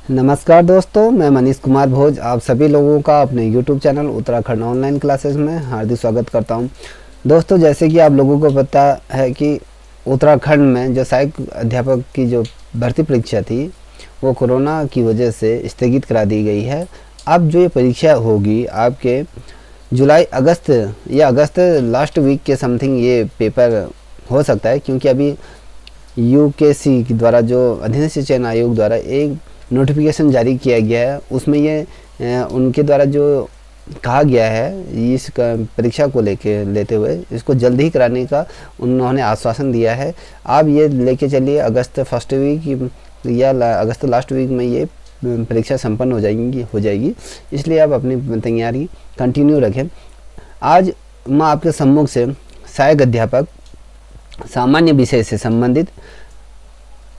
नमस्कार दोस्तों, मैं मनीष कुमार भोज आप सभी लोगों का अपने YouTube channel Uttarakhand online classes में हार्दिक स्वागत करता हूं। दोस्तों, जैसे कि आप लोगों को पता है कि उत्तराखंड में जो सहायक अध्यापक की जो भर्ती परीक्षा थी वो कोरोना की वजह से स्थगित करा दी गई है। अब जो ये परीक्षा होगी आपके जुलाई अगस्त या अगस्त लास्ट वीक के समथिंग ये पेपर हो सकता है, क्योंकि अभी यूकेसी द्वारा जो अधीनस्थ चयन आयोग द्वारा एक नोटिफिकेशन जारी किया गया है, उसमें ये उनके द्वारा जो कहा गया है इस परीक्षा को लेते हुए इसको जल्द ही कराने का उन्होंने आश्वासन दिया है। आप ये लेके चलिए अगस्त फर्स्ट वीक या अगस्त लास्ट वीक में ये परीक्षा संपन्न हो जाएगी, इसलिए आप अपनी तैयारी कंटिन्यू रखें। आज मैं आपके सम्मुख से सहायक अध्यापक सामान्य विषय से संबंधित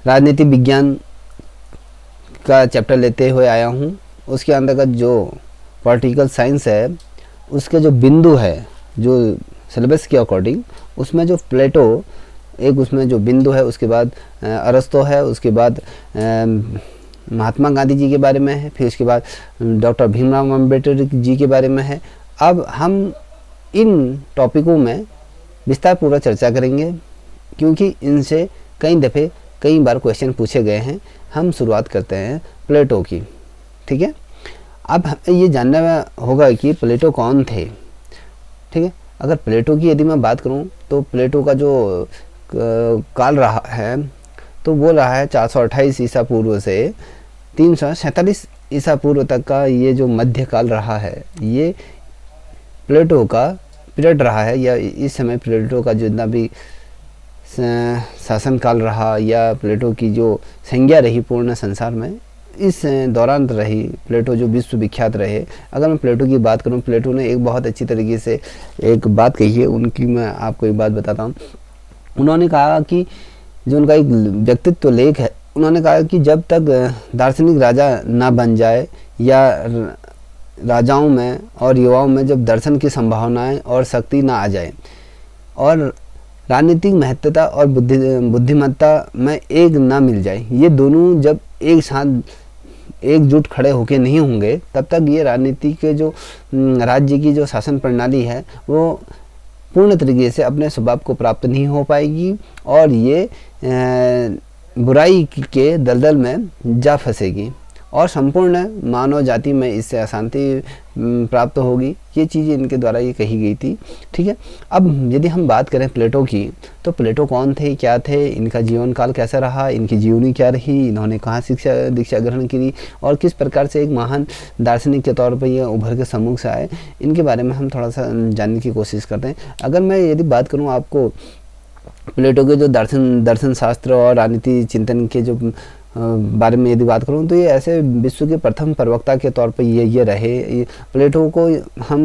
राजनीति विज्ञान का चैप्टर लेते हुए आया हूँ। उसके अंतर्गत जो पॉलिटिकल साइंस है उसके जो बिंदु है जो सिलेबस के अकॉर्डिंग उसमें जो प्लेटो एक उसमें जो बिंदु है, उसके बाद अरस्तो है, उसके बाद महात्मा गांधी जी के बारे में है, फिर उसके बाद डॉक्टर भीमराव अम्बेडकर जी के बारे में है। अब हम इन टॉपिकों में विस्तार पूर्वक चर्चा करेंगे, क्योंकि इनसे कई बार क्वेश्चन पूछे गए हैं। हम शुरुआत करते हैं प्लेटो की, ठीक है। अब ये जानना होगा कि प्लेटो कौन थे, ठीक है। अगर प्लेटो की यदि मैं बात करूं तो प्लेटो का जो काल रहा है तो वो रहा है 428 ईसा पूर्व से 347 ईसा पूर्व तक का। ये जो मध्य काल रहा है ये प्लेटो का पीरियड रहा है, या इस समय प्लेटो का जितना भी शासन काल रहा या प्लेटो की जो संज्ञा रही पूर्ण संसार में, इस दौरान रही प्लेटो जो विश्व विख्यात रहे। अगर मैं प्लेटो की बात करूं, प्लेटो ने एक बहुत अच्छी तरीके से एक बात कही है, उनकी मैं आपको एक बात बताता हूं। उन्होंने कहा कि जो उनका एक व्यक्तित्व लेख है, उन्होंने कहा कि जब तक दार्शनिक राजा ना बन जाए या राजाओं में और युवाओं में जब दर्शन की संभावनाएं और शक्ति ना आ जाए और राजनीतिक महत्वता और बुद्धिमत्ता में एक ना मिल जाए, ये दोनों जब एक साथ एकजुट खड़े होके नहीं होंगे, तब तक ये राजनीति के जो राज्य की जो शासन प्रणाली है वो पूर्ण तरीके से अपने स्वभाव को प्राप्त नहीं हो पाएगी और ये बुराई के दलदल में जा फंसेगी और संपूर्ण मानव जाति में इससे अशांति प्राप्त होगी। ये चीज़ इनके द्वारा ये कही गई थी, ठीक है। अब यदि हम बात करें प्लेटो की, तो प्लेटो कौन थे, क्या थे, इनका जीवन काल कैसा रहा, इनकी जीवनी क्या रही, इन्होंने कहाँ दीक्षा ग्रहण की और किस प्रकार से एक महान दार्शनिक के तौर पर ये उभर के सम्मुख से आए, इनके बारे में हम थोड़ा सा जानने की कोशिश करते हैं। अगर मैं यदि बात करूँ आपको प्लेटो के जो दर्शन शास्त्र और राजनीति चिंतन के जो बारे में यदि बात करूं, तो ये ऐसे विश्व के प्रथम प्रवक्ता के तौर पर ये रहे। प्लेटो को हम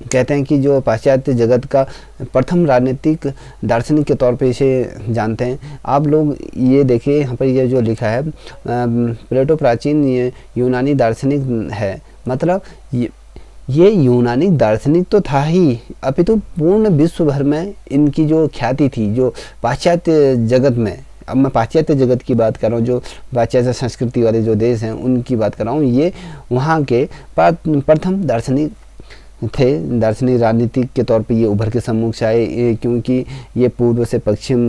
कहते हैं कि जो पाश्चात्य जगत का प्रथम राजनीतिक दार्शनिक के तौर पे इसे जानते हैं। आप लोग ये देखिए यहाँ पर ये जो लिखा है, प्लेटो प्राचीन यूनानी दार्शनिक है। मतलब ये यूनानी दार्शनिक तो था ही, अपितु पूर्ण विश्व भर में इनकी जो ख्याति थी, जो पाश्चात्य जगत में, अब मैं पाश्चात्य जगत की बात कर रहा हूँ, जो पाश्चात्य संस्कृति वाले जो देश हैं उनकी बात कर रहा हूँ, ये वहाँ के प्रथम दार्शनिक थे। दार्शनिक राजनीतिक के तौर पे ये उभर के सम्मुख से आए, क्योंकि ये पूर्व से पश्चिम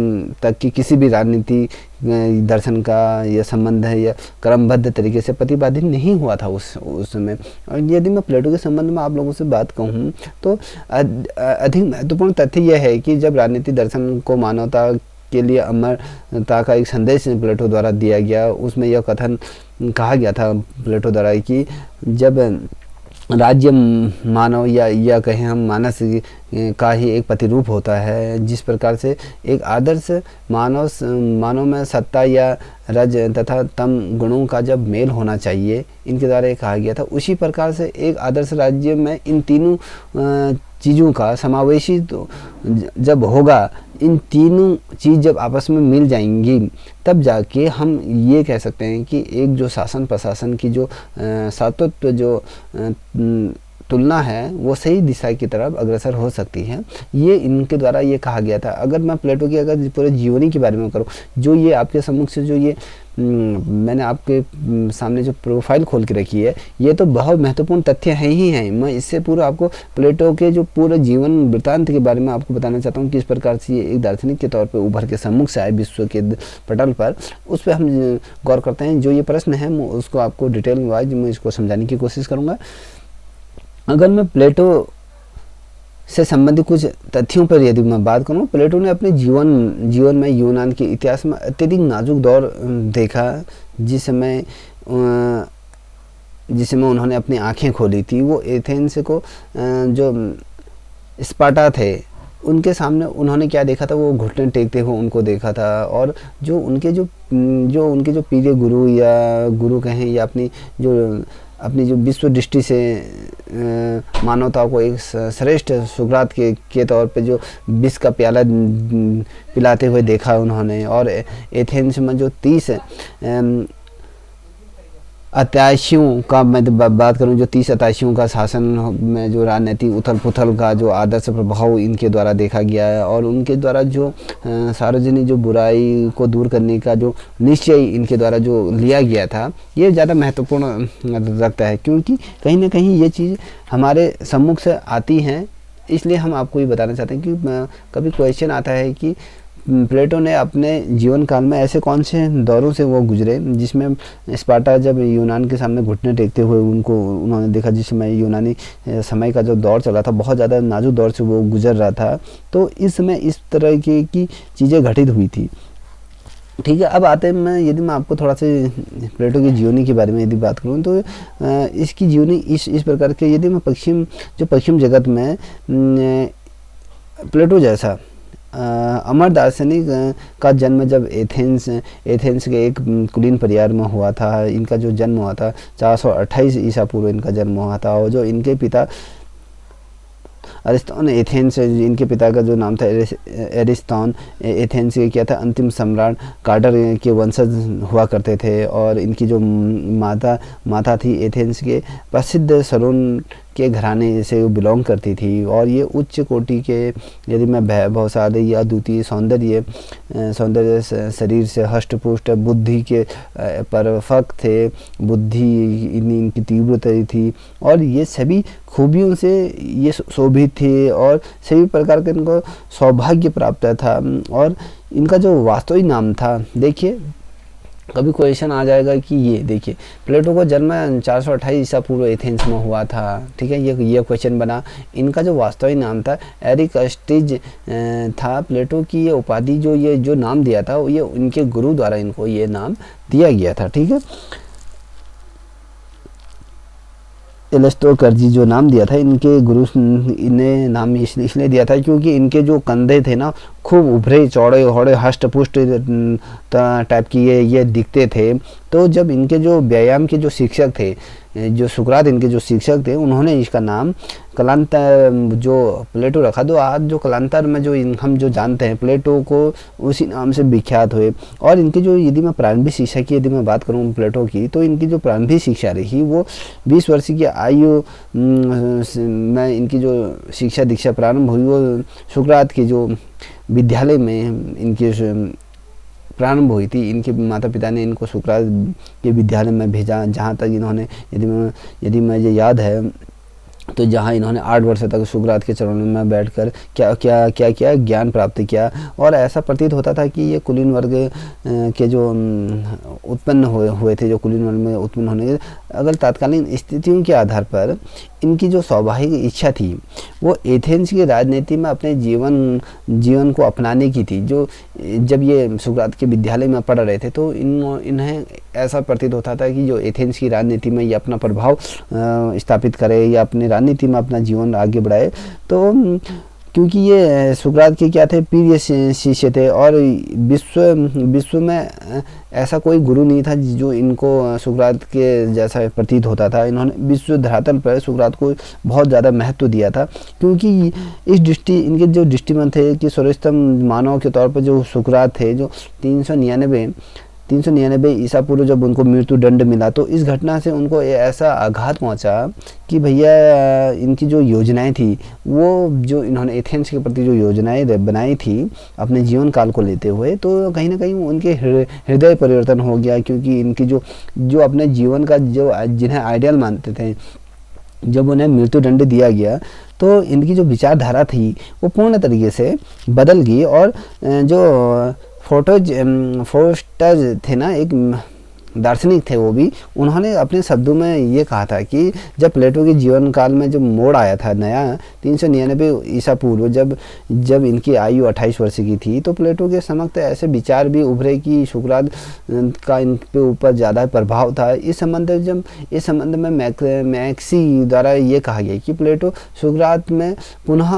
तक की किसी भी राजनीति दर्शन का या संबंध है या क्रमबद्ध तरीके से प्रतिपादित नहीं हुआ था उस समय। और यदि मैं प्लेटो के संबंध में आप लोगों से बात कहूँ तो अधिक महत्वपूर्ण तथ्य यह है कि जब राजनीति दर्शन को मानवता के लिए अमरता का एक संदेश प्लेटो द्वारा दिया गया, उसमें यह कथन कहा गया था प्लेटो द्वारा कि जब राज्य मानव या कहें हम मानस का ही एक प्रतिरूप होता है, जिस प्रकार से एक आदर्श मानव में सत्ता या रज तथा तम गुणों का जब मेल होना चाहिए, इनके द्वारा ये कहा गया था, उसी प्रकार से एक आदर्श राज्य में इन तीनों चीज़ों का समावेशी तो जब होगा, इन तीनों चीज़ जब आपस में मिल जाएंगी, तब जाके हम ये कह सकते हैं कि एक जो शासन प्रशासन की जो सातत्व जो तुलना है वो सही दिशा की तरफ अग्रसर हो सकती है। ये इनके द्वारा ये कहा गया था। अगर मैं प्लेटो की अगर पूरे जीवनी के बारे में करूँ, जो ये आपके सम्मुख से जो ये मैंने आपके सामने जो प्रोफाइल खोल के रखी है, ये तो बहुत महत्वपूर्ण तथ्य हैं ही हैं। मैं इससे पूरा आपको प्लेटो के जो पूरे जीवन वृत्तांत के बारे में आपको बताना चाहता हूँ, किस प्रकार से ये एक दार्शनिक के तौर पे उभर के सम्मुख से आए विश्व के पटल पर। उस पर हम गौर करते हैं। जो ये प्रश्न है मैं उसको आपको डिटेल वाइज मैं इसको समझाने की कोशिश करूँगा। अगर मैं प्लेटो से संबंधित कुछ तथ्यों पर यदि मैं बात करूं, प्लेटो ने अपने जीवन में यूनान के इतिहास में अत्यधिक नाजुक दौर देखा, जिसमें उन्होंने अपनी आंखें खोली थी। वो एथेंस को जो स्पार्टा थे उनके सामने उन्होंने क्या देखा था, वो घुटने टेकते हुए उनको देखा था। और जो उनके जो पीढ़ी गुरु या गुरु कहें या अपनी जो विश्व दृष्टि से मानवता को एक श्रेष्ठ सुकरात के तौर पे जो विष का प्याला पिलाते हुए देखा उन्होंने। और एथेंस में जो 30 अत्याशियों का मैं बात करूं, जो 30 अत्याशियों का शासन में जो राजनीतिक उथल पुथल का जो आदर्श प्रभाव इनके द्वारा देखा गया है, और उनके द्वारा जो सार्वजनिक जो बुराई को दूर करने का जो निश्चय इनके द्वारा जो लिया गया था, ये ज़्यादा महत्वपूर्ण रखता है। क्योंकि कहीं ना कहीं ये चीज़ हमारे सम्मुख से आती हैं, इसलिए हम आपको ये बताना चाहते हैं कि कभी क्वेश्चन आता है कि प्लेटो ने अपने जीवन काल में ऐसे कौन से दौरों से वो गुजरे जिसमें स्पार्टा जब यूनान के सामने घुटने टेकते हुए उन्होंने देखा, जिस समय यूनानी समय का जो दौर चला था बहुत ज़्यादा नाजुक दौर से वो गुजर रहा था। तो इस समय इस तरह की चीज़ें घटित हुई थी। ठीक है, अब आते हैं यदि मैं आपको थोड़ा सा प्लेटो की जीवनी के बारे में यदि बात करूं, तो इसकी जीवनी इस प्रकार के, यदि मैं पश्चिम जगत में प्लेटो जैसा अमर दार्शनिक का जन्म जब एथेंस के एक कुलीन परिवार में हुआ था। इनका जो जन्म हुआ था 428 ईसा पूर्व इनका जन्म हुआ था। और जो इनके पिता अरिस्टोन एथेंस, इनके पिता का जो नाम था एरिस्टोन एथेंस के क्या था, अंतिम सम्राट कार्डर के वंशज हुआ करते थे। और इनकी जो माता थी एथेंस के प्रसिद्ध सरोन के घराने से वो बिलोंग करती थी। और ये उच्च कोटि के, यदि मैं वैभवशाली या द्वितीय सौंदर्य शरीर से हष्ट पुष्ट, बुद्धि के परफेक्ट थे, बुद्धि इनकी तीव्रता थी, और ये सभी खूबियों से ये शोभित थे, और सभी प्रकार का इनको सौभाग्य प्राप्त था। और इनका जो वास्तविक नाम था, देखिए कभी क्वेश्चन आ जाएगा कि ये देखिए प्लेटो को जन्म 428 ईसा पूर्व एथेंस में हुआ था। ठीक है, ये क्वेश्चन बना। इनका जो वास्तविक नाम था एरिकस्टिज था। प्लेटो की ये उपाधि जो नाम दिया था, ये उनके गुरु द्वारा इनको ये नाम दिया गया था। ठीक है, एरिस्टोकर्जी जो नाम दिया था, इनके गुरु ने नाम इसलिए दिया था क्योंकि इनके जो कंधे थे ना, खूब उभरे चौड़े होड़े हष्ट पुष्ट टाइप की ये दिखते थे। तो जब इनके जो व्यायाम के जो शिक्षक थे, जो सुकरात इनके जो शिक्षक थे, उन्होंने इसका नाम कलांतर जो प्लेटो रखा। तो आज जो कलांतर में जो हम जो जानते हैं प्लेटो को, उसी नाम से विख्यात हुए। और इनकी जो, यदि मैं प्रारंभिक शिक्षा की यदि मैं बात करूं प्लेटो की, तो इनकी जो प्रारंभिक शिक्षा रही वो 20 वर्ष की आयु में इनकी जो शिक्षा दीक्षा प्रारंभ हुई, वो सुकरात के जो विद्यालय में इनकी प्रारंभ हुई थी। इनके माता पिता ने इनको सुकरात के विद्यालय में भेजा, जहाँ तक इन्होंने, यदि मुझे याद है, तो जहाँ इन्होंने 8 वर्ष तक सुकरात के चरणों में बैठकर क्या ज्ञान प्राप्त किया। और ऐसा प्रतीत होता था कि ये कुलीन वर्ग के जो उत्पन्न हुए थे, जो कुलीन वर्ग में उत्पन्न होने, अगर तात्कालीन स्थितियों के आधार पर इनकी जो स्वाभाविक इच्छा थी वो एथेंस की राजनीति में अपने जीवन को अपनाने की थी। जो जब ये सुकरात के विद्यालय में पढ़ रहे थे, तो इन्हें ऐसा प्रतीत होता था कि जो एथेंस की राजनीति में ये अपना प्रभाव स्थापित करे या अपनी राजनीति में अपना जीवन आगे बढ़ाए। तो क्योंकि ये सुकरात के क्या थे, प्रिय शिष्य थे, और विश्व में ऐसा कोई गुरु नहीं था जो इनको सुकरात के जैसा प्रतीत होता था। इन्होंने विश्व धरातल पर सुकरात को बहुत ज़्यादा महत्व दिया था, क्योंकि इनके जो दृष्टिमत थे कि सर्वोत्तम मानव के तौर पर जो सुकरात थे, जो 399 ईसा पूर्व जब उनको मृत्यु दंड मिला, तो इस घटना से उनको ऐसा आघात पहुंचा कि भैया इनकी जो योजनाएं थी, वो जो इन्होंने एथेंस के प्रति जो योजनाएं बनाई थी अपने जीवन काल को लेते हुए, तो कहीं ना कहीं उनके हृदय परिवर्तन हो गया, क्योंकि इनकी जो अपने जीवन का जो जिन्हें आइडियल मानते थे, जब उन्हें मृत्यु दंड दिया गया तो इनकी जो विचारधारा थी वो पूर्ण तरीके से बदल गई। और जो फोस्टर थे ना, एक दार्शनिक थे, वो भी उन्होंने अपने शब्दों में ये कहा था कि जब प्लेटो के जीवन काल में जो मोड़ आया था नया 399 ईसा पूर्व, जब इनकी आयु 28 वर्ष की थी, तो प्लेटो के समक्ष ऐसे विचार भी उभरे कि सुकरात का इन पे ऊपर ज़्यादा प्रभाव था। इस संबंध में मैक्सी द्वारा ये कहा गया कि प्लेटो सुकरात में पुनः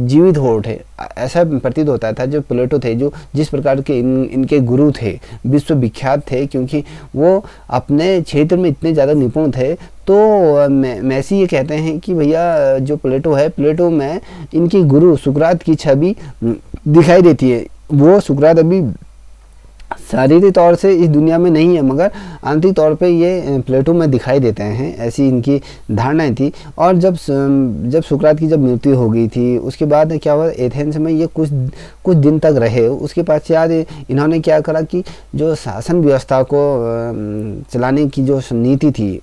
जीवित हो उठे। ऐसा प्रतीत होता था जो प्लेटो थे, जो जिस प्रकार के इनके गुरु थे, विश्वविख्यात थे, क्योंकि वो अपने क्षेत्र में इतने ज़्यादा निपुण थे। तो मैसी ये कहते हैं कि भैया जो प्लेटो है, प्लेटो में इनकी गुरु सुकरात की छवि दिखाई देती है। वो सुकरात अभी शारीरिक तौर से इस दुनिया में नहीं है, मगर आंतरिक तौर पे ये प्लेटो में दिखाई देते हैं, ऐसी इनकी धारणाएं थी। और जब सुकरात की जब मृत्यु हो गई थी, उसके बाद क्या हुआ, एथेंस में ये कुछ दिन तक रहे। उसके पश्चात इन्होंने क्या करा कि जो शासन व्यवस्था को चलाने की जो नीति थी,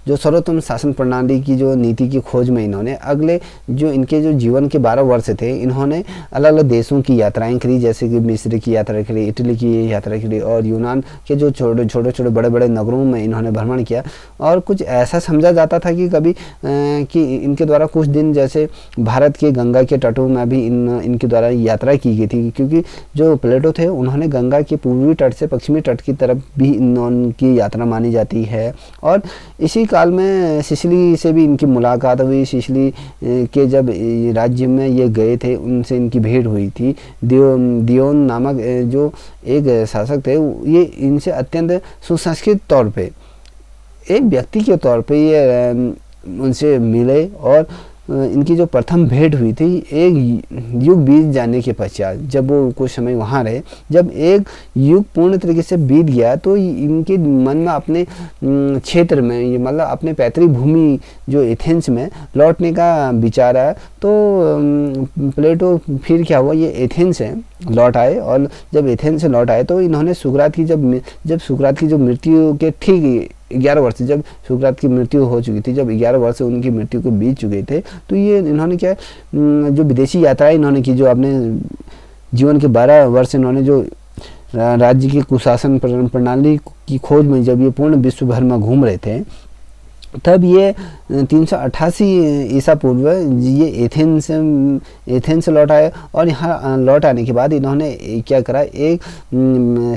जो सर्वोत्तम शासन प्रणाली की जो नीति की खोज में इन्होंने अगले जो इनके जो जीवन के 12 वर्ष थे, इन्होंने अलग अलग देशों की यात्राएं करी, जैसे कि मिस्र की यात्रा करी, इटली की यात्रा करी, और यूनान के जो छोटे बड़े बड़े नगरों में इन्होंने भ्रमण किया। और कुछ ऐसा समझा जाता था कि कभी कि इनके द्वारा कुछ दिन जैसे भारत के गंगा के तटों में भी इनके द्वारा यात्रा की गई थी, क्योंकि जो प्लेटो थे उन्होंने गंगा के पूर्वी तट से पश्चिमी तट की तरफ भी इनकी यात्रा मानी जाती है। और इसी काल में सिसिली से भी इनकी मुलाकात हुई। सिसिली के जब राज्य में ये गए थे, उनसे इनकी भेंट हुई थी। दियोन नामक जो एक शासक थे, ये इनसे अत्यंत सुसंस्कृत तौर पे एक व्यक्ति के तौर पे ये उनसे मिले, और इनकी जो प्रथम भेंट हुई थी, एक युग बीत जाने के पश्चात, जब वो कुछ समय वहाँ रहे, जब एक युग पूर्ण तरीके से बीत गया, तो इनके मन में अपने क्षेत्र में, ये मतलब अपने पैतृक भूमि जो एथेंस में लौटने का विचार आया। तो प्लेटो फिर क्या हुआ, ये एथेंस से लौट आए। और जब एथेंस से लौट आए तो इन्होंने सुकरात की जब सुकरात की जो मृत्यु के ठीक 11 वर्ष, जब सुकरात की मृत्यु हो चुकी थी, जब 11 वर्ष उनकी मृत्यु को बीत चुके थे, तो ये इन्होंने क्या जो विदेशी यात्राएं इन्होंने की, जो अपने जीवन के 12 वर्ष इन्होंने जो राज्य की कुशासन प्रणाली की खोज में जब ये पूर्ण विश्व भर में घूम रहे थे, तब ये 388 ईसा पूर्व ये एथेंस लौट आए। और यहाँ लौट आने के बाद इन्होंने क्या करा, एक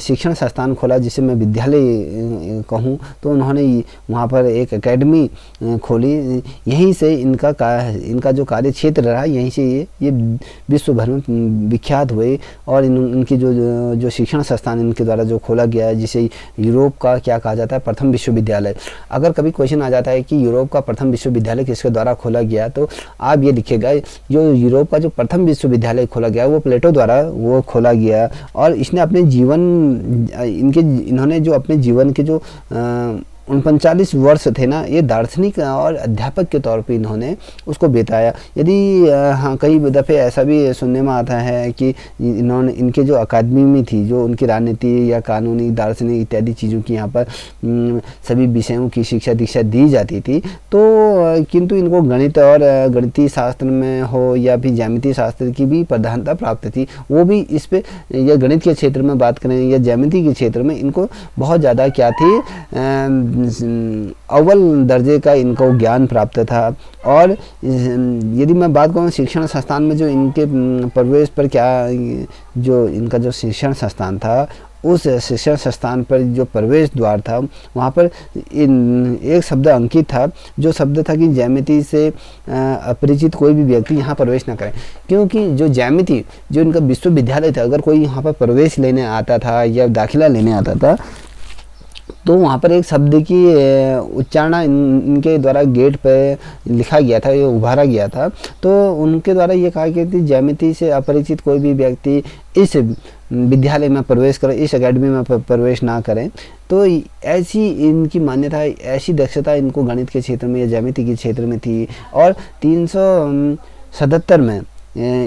शिक्षण संस्थान खोला, जिसे मैं विद्यालय कहूँ। तो उन्होंने वहाँ पर एक एकेडमी खोली। यहीं से इनका जो कार्य क्षेत्र रहा, यहीं से ये विश्व भर में विख्यात हुए। और इनकी जो शिक्षण संस्थान इनके द्वारा जो खोला गया, जिसे यूरोप का क्या कहा जाता है, प्रथम विश्वविद्यालय। अगर कभी क्वेश्चन आ जाता है कि यूरोप का प्रथम विश्वविद्यालय किसके द्वारा खोला गया, तो आप ये लिखिएगा, जो यूरोप का जो प्रथम विश्वविद्यालय खोला गया वो प्लेटो द्वारा वो खोला गया। और इसने अपने इन्होंने जो अपने जीवन के जो 39 वर्ष थे ना, ये दार्शनिक और अध्यापक के तौर पे इन्होंने उसको बिताया। यदि हाँ, कई दफ़े ऐसा भी सुनने में आता है कि इनके जो अकादमी में थी, जो उनकी राजनीति या कानूनी दार्शनिक इत्यादि चीज़ों की यहाँ पर सभी विषयों की शिक्षा दीक्षा दी जाती थी। तो किंतु इनको गणित और गणितीय शास्त्र में हो या फिर ज्यामितीय शास्त्र की भी प्रधानता प्राप्त थी। वो भी इस पे, या गणित के क्षेत्र में बात करें या ज्यामिति के क्षेत्र में, इनको बहुत ज़्यादा क्या थी, अव्वल दर्जे का इनको ज्ञान प्राप्त था। और यदि मैं बात करूँ शिक्षण संस्थान में, जो इनके प्रवेश पर क्या, जो इनका जो शिक्षण संस्थान था, उस शिक्षण संस्थान पर जो प्रवेश द्वार था, वहाँ पर एक शब्द अंकित था, जो शब्द था कि ज्यामिति से अपरिचित कोई भी व्यक्ति यहाँ प्रवेश न करे। क्योंकि जो ज्यामिति, जो इनका विश्वविद्यालय था, अगर कोई यहाँ पर प्रवेश लेने आता था या दाखिला लेने आता था, तो वहाँ पर एक शब्द की उच्चारण इनके द्वारा गेट पर लिखा गया था, ये उभारा गया था। तो उनके द्वारा ये कहा गया कि ज्यामिति से अपरिचित कोई भी व्यक्ति इस विद्यालय में प्रवेश करें, इस एकेडमी में प्रवेश ना करें। तो ऐसी इनकी मान्यता, ऐसी दक्षता इनको गणित के क्षेत्र में या ज्यामिति के क्षेत्र में थी। और 377 में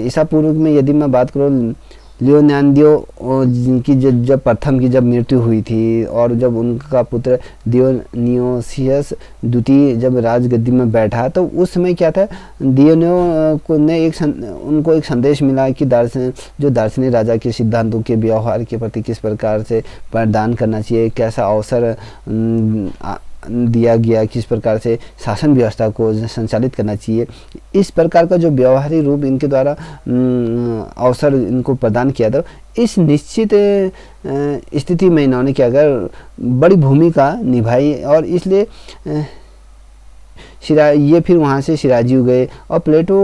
ईसा पूर्व में यदि मैं बात करूँ, लियोनार्दो की जब प्रथम की जब मृत्यु हुई थी और जब उनका पुत्र दियोनिसियस द्वितीय जब राजगद्दी में बैठा, तो उस समय क्या था, दियोनियो ने उनको एक संदेश मिला कि जो दार्शनिक राजा के सिद्धांतों के व्यवहार के प्रति किस प्रकार से प्रदान करना चाहिए, कैसा अवसर दिया गया, किस प्रकार से शासन व्यवस्था को संचालित करना चाहिए। इस प्रकार का जो व्यवहारिक रूप इनके द्वारा अवसर इनको प्रदान किया था, इस निश्चित स्थिति में इन्होंने क्या कर बड़ी भूमिका निभाई। और इसलिए ये फिर वहाँ से शिराजीव गए और प्लेटो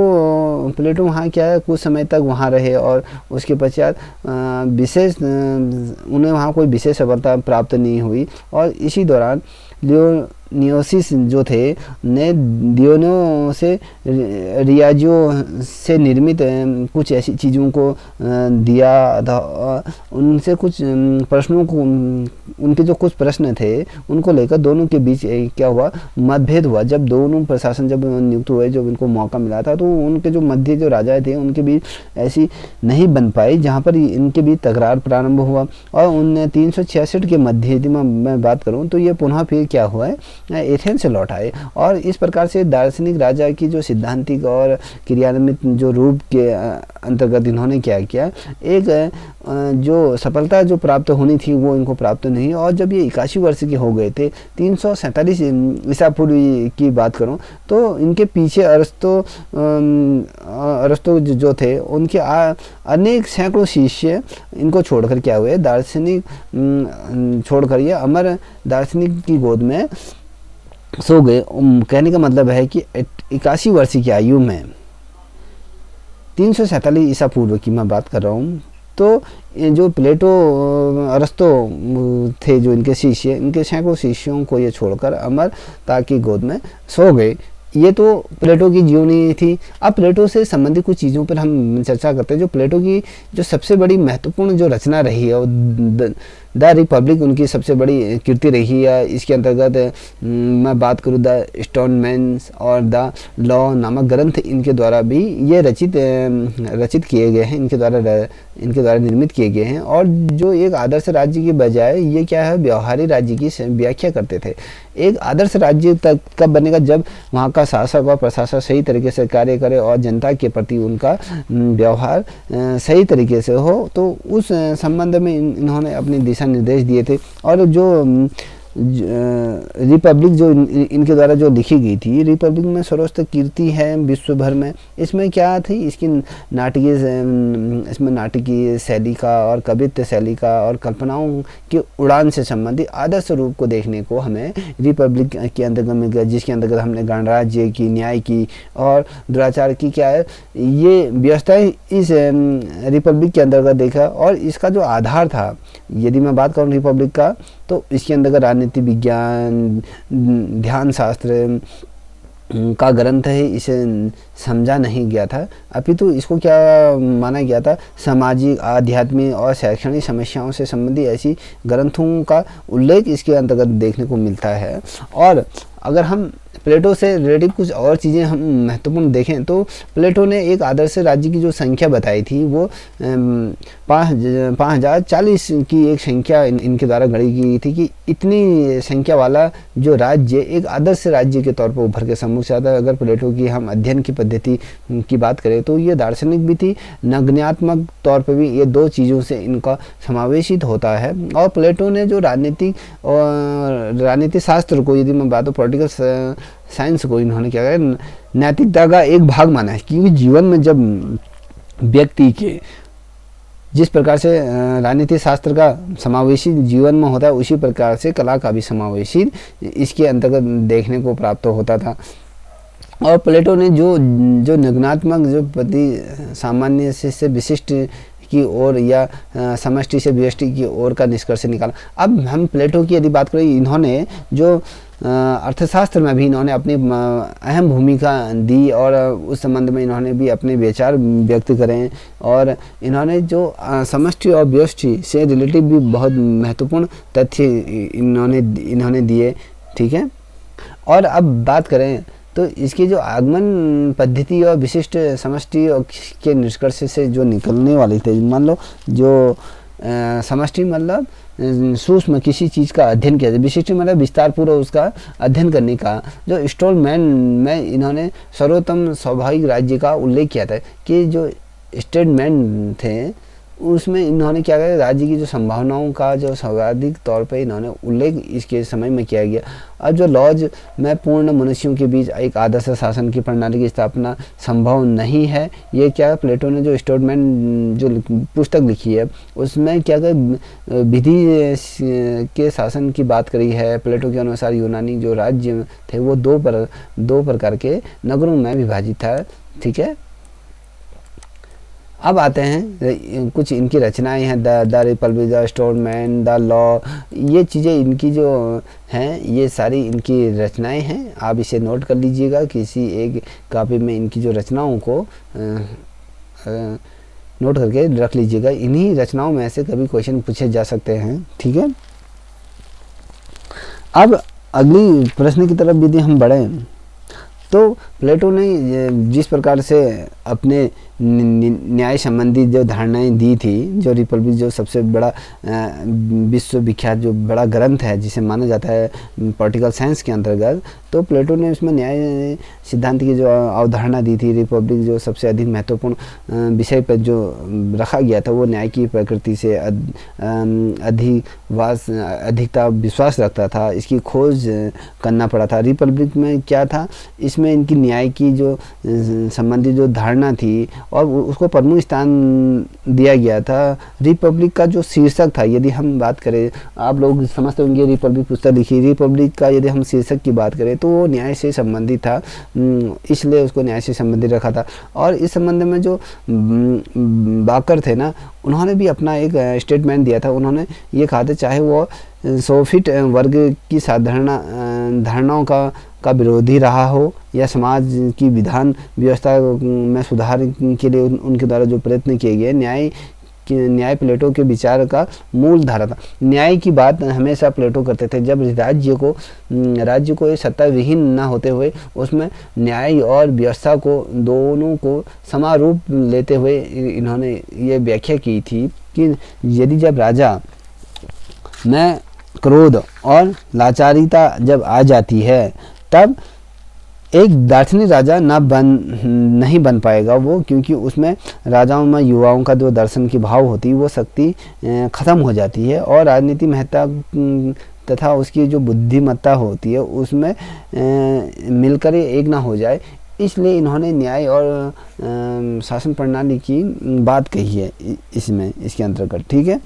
वहाँ क्या है, कुछ समय तक वहाँ रहे और उसके पश्चात उन्हें वहाँ कोई विशेष सफलता प्राप्त नहीं हुई। और इसी दौरान लियोनियोसिस जो थे ने दियोनो से रियाजो से निर्मित कुछ ऐसी चीज़ों को दिया था। उनसे कुछ प्रश्नों को, उनके जो कुछ प्रश्न थे उनको लेकर दोनों के बीच क्या हुआ, मतभेद हुआ। जब दोनों प्रशासन जब नियुक्त हुए, जब इनको मौका मिला था, तो उनके जो मध्य जो राजा थे उनके बीच ऐसी नहीं बन पाई, जहाँ पर इनके बीच तकरार प्रारंभ हुआ। और 366 के मध्य यदि मैं बात करूँ तो ये पुनः फिर क्या हुआ है, एथेंस से लौट आए। और इस प्रकार से दार्शनिक राजा की जो सिद्धांतिक और क्रियान्वित जो रूप के अंतर्गत इन्होंने क्या किया, एक जो सफलता जो प्राप्त होनी थी वो इनको प्राप्त नहीं। और जब ये 81 वर्ष के हो गए थे, 347 ईसा पूर्व की बात करूं, तो इनके पीछे अरस्तु जो थे उनके अनेक सैकड़ों शिष्य इनको छोड़कर क्या हुए, दार्शनिक छोड़कर ये अमर दार्शनिक की गोद में सो गए। कहने का मतलब है कि 81 वर्ष की आयु में 347 ईसा पूर्व की मैं बात कर रहा हूँ, तो जो प्लेटो अरस्तु थे जो इनके शिष्य, इनके सैकड़ों शिष्यों को ये छोड़कर अमरता की गोद में सो गए। ये तो प्लेटो की जीवनी थी। अब प्लेटो से संबंधित कुछ चीज़ों पर हम चर्चा करते हैं। जो प्लेटो की जो सबसे बड़ी महत्वपूर्ण जो रचना रही है, द रिपब्लिक उनकी सबसे बड़ी कीर्ति रही है। इसके अंतर्गत मैं बात करूँ द स्टोनमैन्स और द लॉ नामक ग्रंथ इनके द्वारा भी ये रचित किए गए हैं, इनके द्वारा निर्मित किए गए हैं। और जो एक आदर्श राज्य की बजाय ये क्या है, व्यवहारिक राज्य की व्याख्या करते थे। एक आदर्श राज्य तक कब बनेगा, जब वहाँ का शासक और प्रशासक सही तरीके से कार्य करे और जनता के प्रति उनका व्यवहार सही तरीके से हो। तो उस संबंध में इन्होंने अपने दिशा निर्देश दिए थे। और जो रिपब्लिक जो इनके द्वारा जो लिखी गई थी, रिपब्लिक में सर्वोच्च कीर्ति है विश्व भर में। इसमें क्या थी, इसमें नाटकीय शैली का और कवित्व शैली का और कल्पनाओं की उड़ान से संबंधित आदर्श रूप को देखने को हमें रिपब्लिक के अंतर्गत में, जिसके अंतर्गत हमने गणराज्य की, न्याय की और दुराचार की क्या है, ये व्यवस्था इस रिपब्लिक के अंतर्गत देखा। और इसका जो आधार था, यदि मैं बात करूँ रिपब्लिक का, तो इसके अंतर्गत राजनीति विज्ञान, ध्यान शास्त्र का ग्रंथ है, इसे समझा नहीं गया था, अपितु इसको क्या माना गया था, सामाजिक, आध्यात्मिक और शैक्षणिक समस्याओं से संबंधित ऐसी ग्रंथों का उल्लेख इसके अंतर्गत देखने को मिलता है। और अगर हम प्लेटो से रिलेटिव कुछ और चीज़ें हम महत्वपूर्ण देखें, तो प्लेटो ने एक आदर्श राज्य की जो संख्या बताई थी वो 5040 की एक संख्या इनके द्वारा गढ़ी गई थी कि इतनी संख्या वाला जो राज्य एक आदर्श राज्य के तौर पर उभर के सम्मुख से आता है। अगर प्लेटो की हम अध्ययन की पद्धति की बात करें तो ये दार्शनिक भी थी, नग्नात्मक तौर पर भी। ये दो चीज़ों से इनका समावेशित होता है। और प्लेटो ने जो राजनीतिक शास्त्र को, यदि मैं बात करूं पॉलिटिकल साइंस को, इन्होंने क्या कहा, नैतिकता का एक भाग माना है। क्योंकि जीवन में जब व्यक्ति के जिस प्रकार से राजनीतिक शास्त्र का समावेशी जीवन में होता है, उसी प्रकार से कला का भी समावेशी इसके अंतर्गत देखने को प्राप्त होता था। और प्लेटो ने जो नग्नात्मक जो प्रति सामान्य से विशिष्ट की ओर या समष्टि से व्यष्टि की ओर का निष्कर्ष निकाला। अब हम प्लेटो की यदि बात करें, इन्होंने जो अर्थशास्त्र में भी इन्होंने अपनी अहम भूमिका दी और उस संबंध में इन्होंने भी अपने विचार व्यक्त करें और इन्होंने जो समष्टि और व्यष्टि से रिलेटिव भी बहुत महत्वपूर्ण तथ्य इन्होंने दिए। ठीक है, और अब बात करें तो इसकी जो आगमन पद्धति और विशिष्ट समष्टि के निष्कर्ष से जो निकलने वाली थे, मान लो जो समष्टि मतलब सूक्ष्म किसी चीज़ का अध्ययन किया जाए, विशिष्ट मतलब विस्तार पूर्वक उसका अध्ययन करने का। जो स्टोलमैन में इन्होंने सर्वोत्तम स्वाभाविक राज्य का उल्लेख किया था कि जो स्टेटमैन थे उसमें इन्होंने क्या किया, राज्य की जो संभावनाओं का जो सर्वाधिक तौर पे इन्होंने उल्लेख इसके समय में किया गया। अब जो लॉज में पूर्ण मनुष्यों के बीच एक आदर्श शासन की प्रणाली की स्थापना संभव नहीं है, ये क्या प्लेटो ने जो स्टोलमैन जो पुस्तक लिखी है उसमें क्या विधि के शासन की बात करी है। प्लेटो के अनुसार यूनानी जो राज्य थे वो दो प्रकार के नगरों में विभाजित था। ठीक है, अब आते हैं कुछ इनकी रचनाएं हैं, the republic, the statesman, the law, ये चीज़ें इनकी जो हैं ये सारी इनकी रचनाएं हैं। आप इसे नोट कर लीजिएगा, किसी एक कॉपी में इनकी जो रचनाओं को नोट करके रख लीजिएगा। इन्हीं रचनाओं में से कभी क्वेश्चन पूछे जा सकते हैं। ठीक है, अब अगली प्रश्न की तरफ यदि हम बढ़ें तो प्लेटो ने जिस प्रकार से अपने न्याय संबंधी जो धारणाएं दी थी, जो रिपब्लिक जो सबसे बड़ा विश्व विख्यात जो बड़ा ग्रंथ है जिसे माना जाता है पॉलिटिकल साइंस के अंतर्गत, तो प्लेटो ने उसमें न्याय सिद्धांत की जो अवधारणा दी थी, रिपब्लिक जो सबसे अधिक महत्वपूर्ण विषय पर जो रखा गया था वो न्याय की प्रकृति से अधिकता विश्वास रखता था, इसकी खोज करना पड़ा था। रिपब्लिक में क्या था, इसमें इनकी न्याय की जो संबंधी जो धारणा थी और उसको प्रमुख स्थान दिया गया था। रिपब्लिक का जो शीर्षक था, यदि हम बात करें, आप लोग समझते होंगे रिपब्लिक पुस्तक लिखी, रिपब्लिक का यदि हम शीर्षक की बात करें तो वो न्याय से संबंधित था, इसलिए उसको न्याय से संबंधित रखा था। और इस संबंध में जो बाकर थे ना, उन्होंने भी अपना एक स्टेटमेंट दिया था। उन्होंने ये कहा था चाहे वो सोफिट वर्ग की धारणाओं का विरोधी रहा हो या समाज की विधान व्यवस्था में सुधार के लिए उनके द्वारा जो प्रयत्न किए गए, न्याय प्लेटो के विचार का मूल धारा था। न्याय की बात हमेशा प्लेटो करते थे। जब राज्य को सत्ता विहीन न होते हुए उसमें न्याय और व्यवस्था को दोनों को समारूप लेते हुए इन्होंने ये व्याख्या की थी कि यदि जब राजा में क्रोध और लाचारिता जब आ जाती है तब एक दार्शनिक राजा नहीं बन पाएगा वो, क्योंकि उसमें राजाओं में युवाओं का जो दर्शन की भाव होती है वो शक्ति ख़त्म हो जाती है और राजनीति महत्ता तथा उसकी जो बुद्धिमत्ता होती है उसमें मिलकर एक ना हो जाए। इसलिए इन्होंने न्याय और शासन प्रणाली की बात कही है इसके अंतर्गत। ठीक है,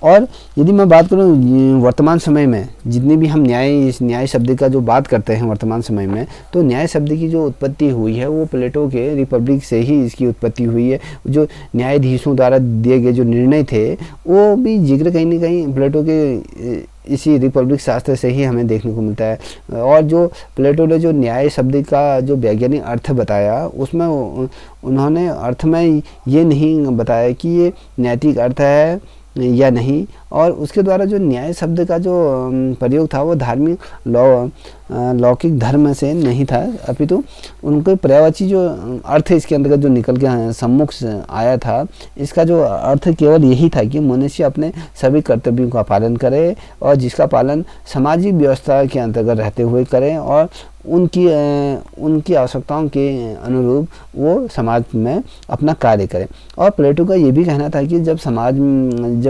और यदि मैं बात करूं वर्तमान समय में जितनी भी हम न्याय शब्द का जो बात करते हैं वर्तमान समय में, तो न्याय शब्द की जो उत्पत्ति हुई है वो प्लेटो के रिपब्लिक से ही इसकी उत्पत्ति हुई है। जो न्यायाधीशों द्वारा दिए गए जो निर्णय थे वो भी जिक्र कहीं ना कहीं प्लेटो के इसी रिपब्लिक शास्त्र से ही हमें देखने को मिलता है। और जो प्लेटो ने जो न्याय शब्द का जो वैज्ञानिक अर्थ बताया उसमें उन्होंने अर्थ में ये नहीं बताया कि ये नैतिक अर्थ है या नहीं, और उसके द्वारा जो न्याय शब्द का जो प्रयोग था वो धार्मिक लौकिक धर्म से नहीं था, अपितु उनके पर्यायवाची जो अर्थ इसके अंतर्गत जो निकल के सम्मुख आया था, इसका जो अर्थ केवल यही था कि मनुष्य अपने सभी कर्तव्यों का पालन करे और जिसका पालन सामाजिक व्यवस्था के अंतर्गत रहते हुए करें और उनकी आवश्यकताओं के अनुरूप वो समाज में अपना कार्य करें। और प्लेटो का ये भी कहना था कि जब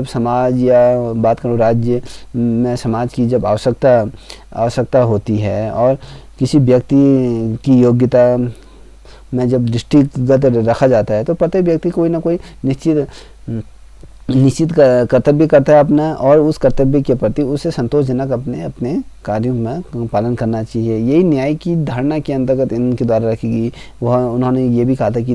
समाज या बात करूँ राज्य में समाज की जब आवश्यकता होती है और किसी व्यक्ति की योग्यता में जब दृष्टिगत रखा जाता है तो प्रत्येक व्यक्ति कोई ना कोई निश्चित निश्चित कर्तव्य करता है अपना, और उस कर्तव्य के प्रति उसे संतोषजनक अपने अपने कार्यों में पालन करना चाहिए। यही न्याय की धारणा के अंतर्गत इनके द्वारा रखी गई। वह उन्होंने ये भी कहा था कि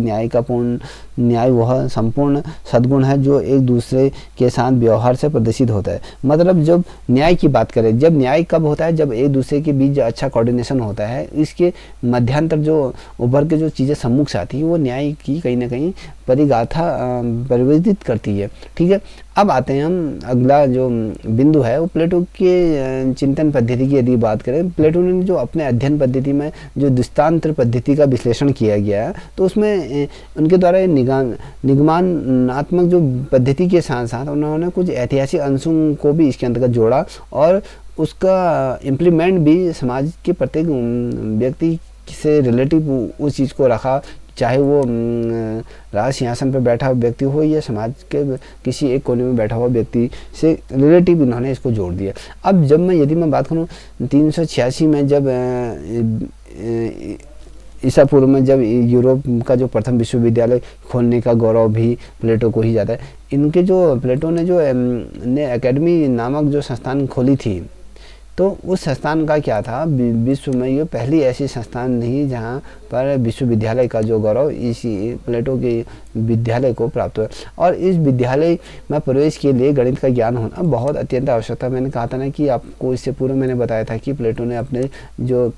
न्याय वह संपूर्ण सद्गुण है जो एक दूसरे के साथ व्यवहार से प्रदर्शित होता है। मतलब जब न्याय की बात करें, जब न्याय कब होता है, जब एक दूसरे के बीच अच्छा कोऑर्डिनेशन होता है, इसके मध्यांतर जो उभर के जो चीज़ें सम्मुख से आती है वो न्याय की कहीं ना कहीं परिगाथा परिवर्तित करती है। ठीक है, अब आते हैं हम अगला जो बिंदु है वो प्लेटो के चिंतन पद्धति की यदि बात करें। प्लेटो ने जो अपने अध्ययन पद्धति में जो दृष्टांत पद्धति का विश्लेषण किया गया है, तो उसमें उनके द्वारा निगमनात्मक जो पद्धति के साथ साथ उन्होंने कुछ ऐतिहासिक अंशों को भी इसके अंतर्गत जोड़ा और उसका इम्प्लीमेंट भी समाज के प्रत्येक व्यक्ति से रिलेटिव उस चीज़ को रखा, चाहे वो राज सिंहासन पर बैठा हुआ व्यक्ति हो या समाज के किसी एक कोने में बैठा हुआ व्यक्ति से रिलेटिव इन्होंने इसको जोड़ दिया। अब जब यदि मैं बात करूँ 386 में जब ईसा पूर्व में जब यूरोप का जो प्रथम विश्वविद्यालय खोलने का गौरव भी प्लेटो को ही जाता है। इनके जो प्लेटो ने जो एकेडमी नामक जो संस्थान खोली थी, तो उस संस्थान का क्या था, विश्व में ये पहली ऐसी संस्थान नहीं जहाँ पर विश्वविद्यालय का जो गौरव इसी प्लेटो के विद्यालय को प्राप्त हुआ। और इस विद्यालय में प्रवेश के लिए गणित का ज्ञान होना बहुत अत्यंत आवश्यक था। मैंने कहा था ना कि आपको इससे पूर्व मैंने बताया था कि प्लेटो ने अपने जो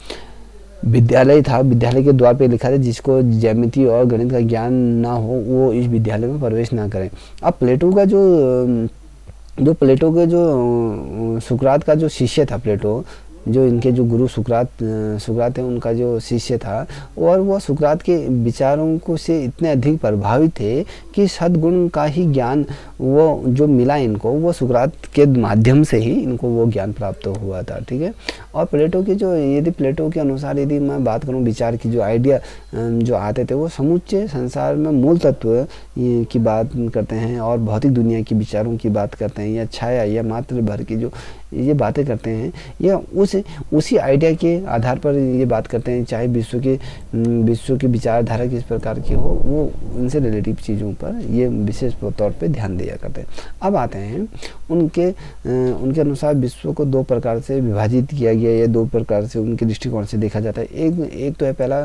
विद्यालय था, विद्यालय के द्वार पे लिखा था जिसको ज्यामिति और गणित का ज्ञान ना हो वो इस विद्यालय में प्रवेश ना करें। अब प्लेटो का जो प्लेटो के जो सुकरात का जो शिष्य था, प्लेटो जो इनके जो गुरु सुकरात है उनका जो शिष्य था, और वह सुकरात के विचारों को से इतने अधिक प्रभावित थे कि सद्गुण का ही ज्ञान वो जो मिला इनको, वो सुकरात के माध्यम से ही इनको वो ज्ञान प्राप्त हुआ था। ठीक है, और प्लेटो के जो यदि प्लेटो के अनुसार यदि मैं बात करूं विचार की जो आइडिया जो आते थे वो समूचे संसार में मूल तत्व की बात करते हैं और भौतिक दुनिया की विचारों की बात करते हैं, या छाया या मात्र भर की जो ये बातें करते हैं, या उसी आइडिया के आधार पर ये बात करते हैं। चाहे विश्व की विचारधारा किस प्रकार की हो, वो उनसे रिलेटिव चीज़ों पर ये विशेष तौर पे ध्यान दिया करते हैं। अब आते हैं उनके अनुसार विश्व को दो प्रकार से विभाजित किया गया, या दो प्रकार से उनके दृष्टिकोण से देखा जाता है। एक तो है पहला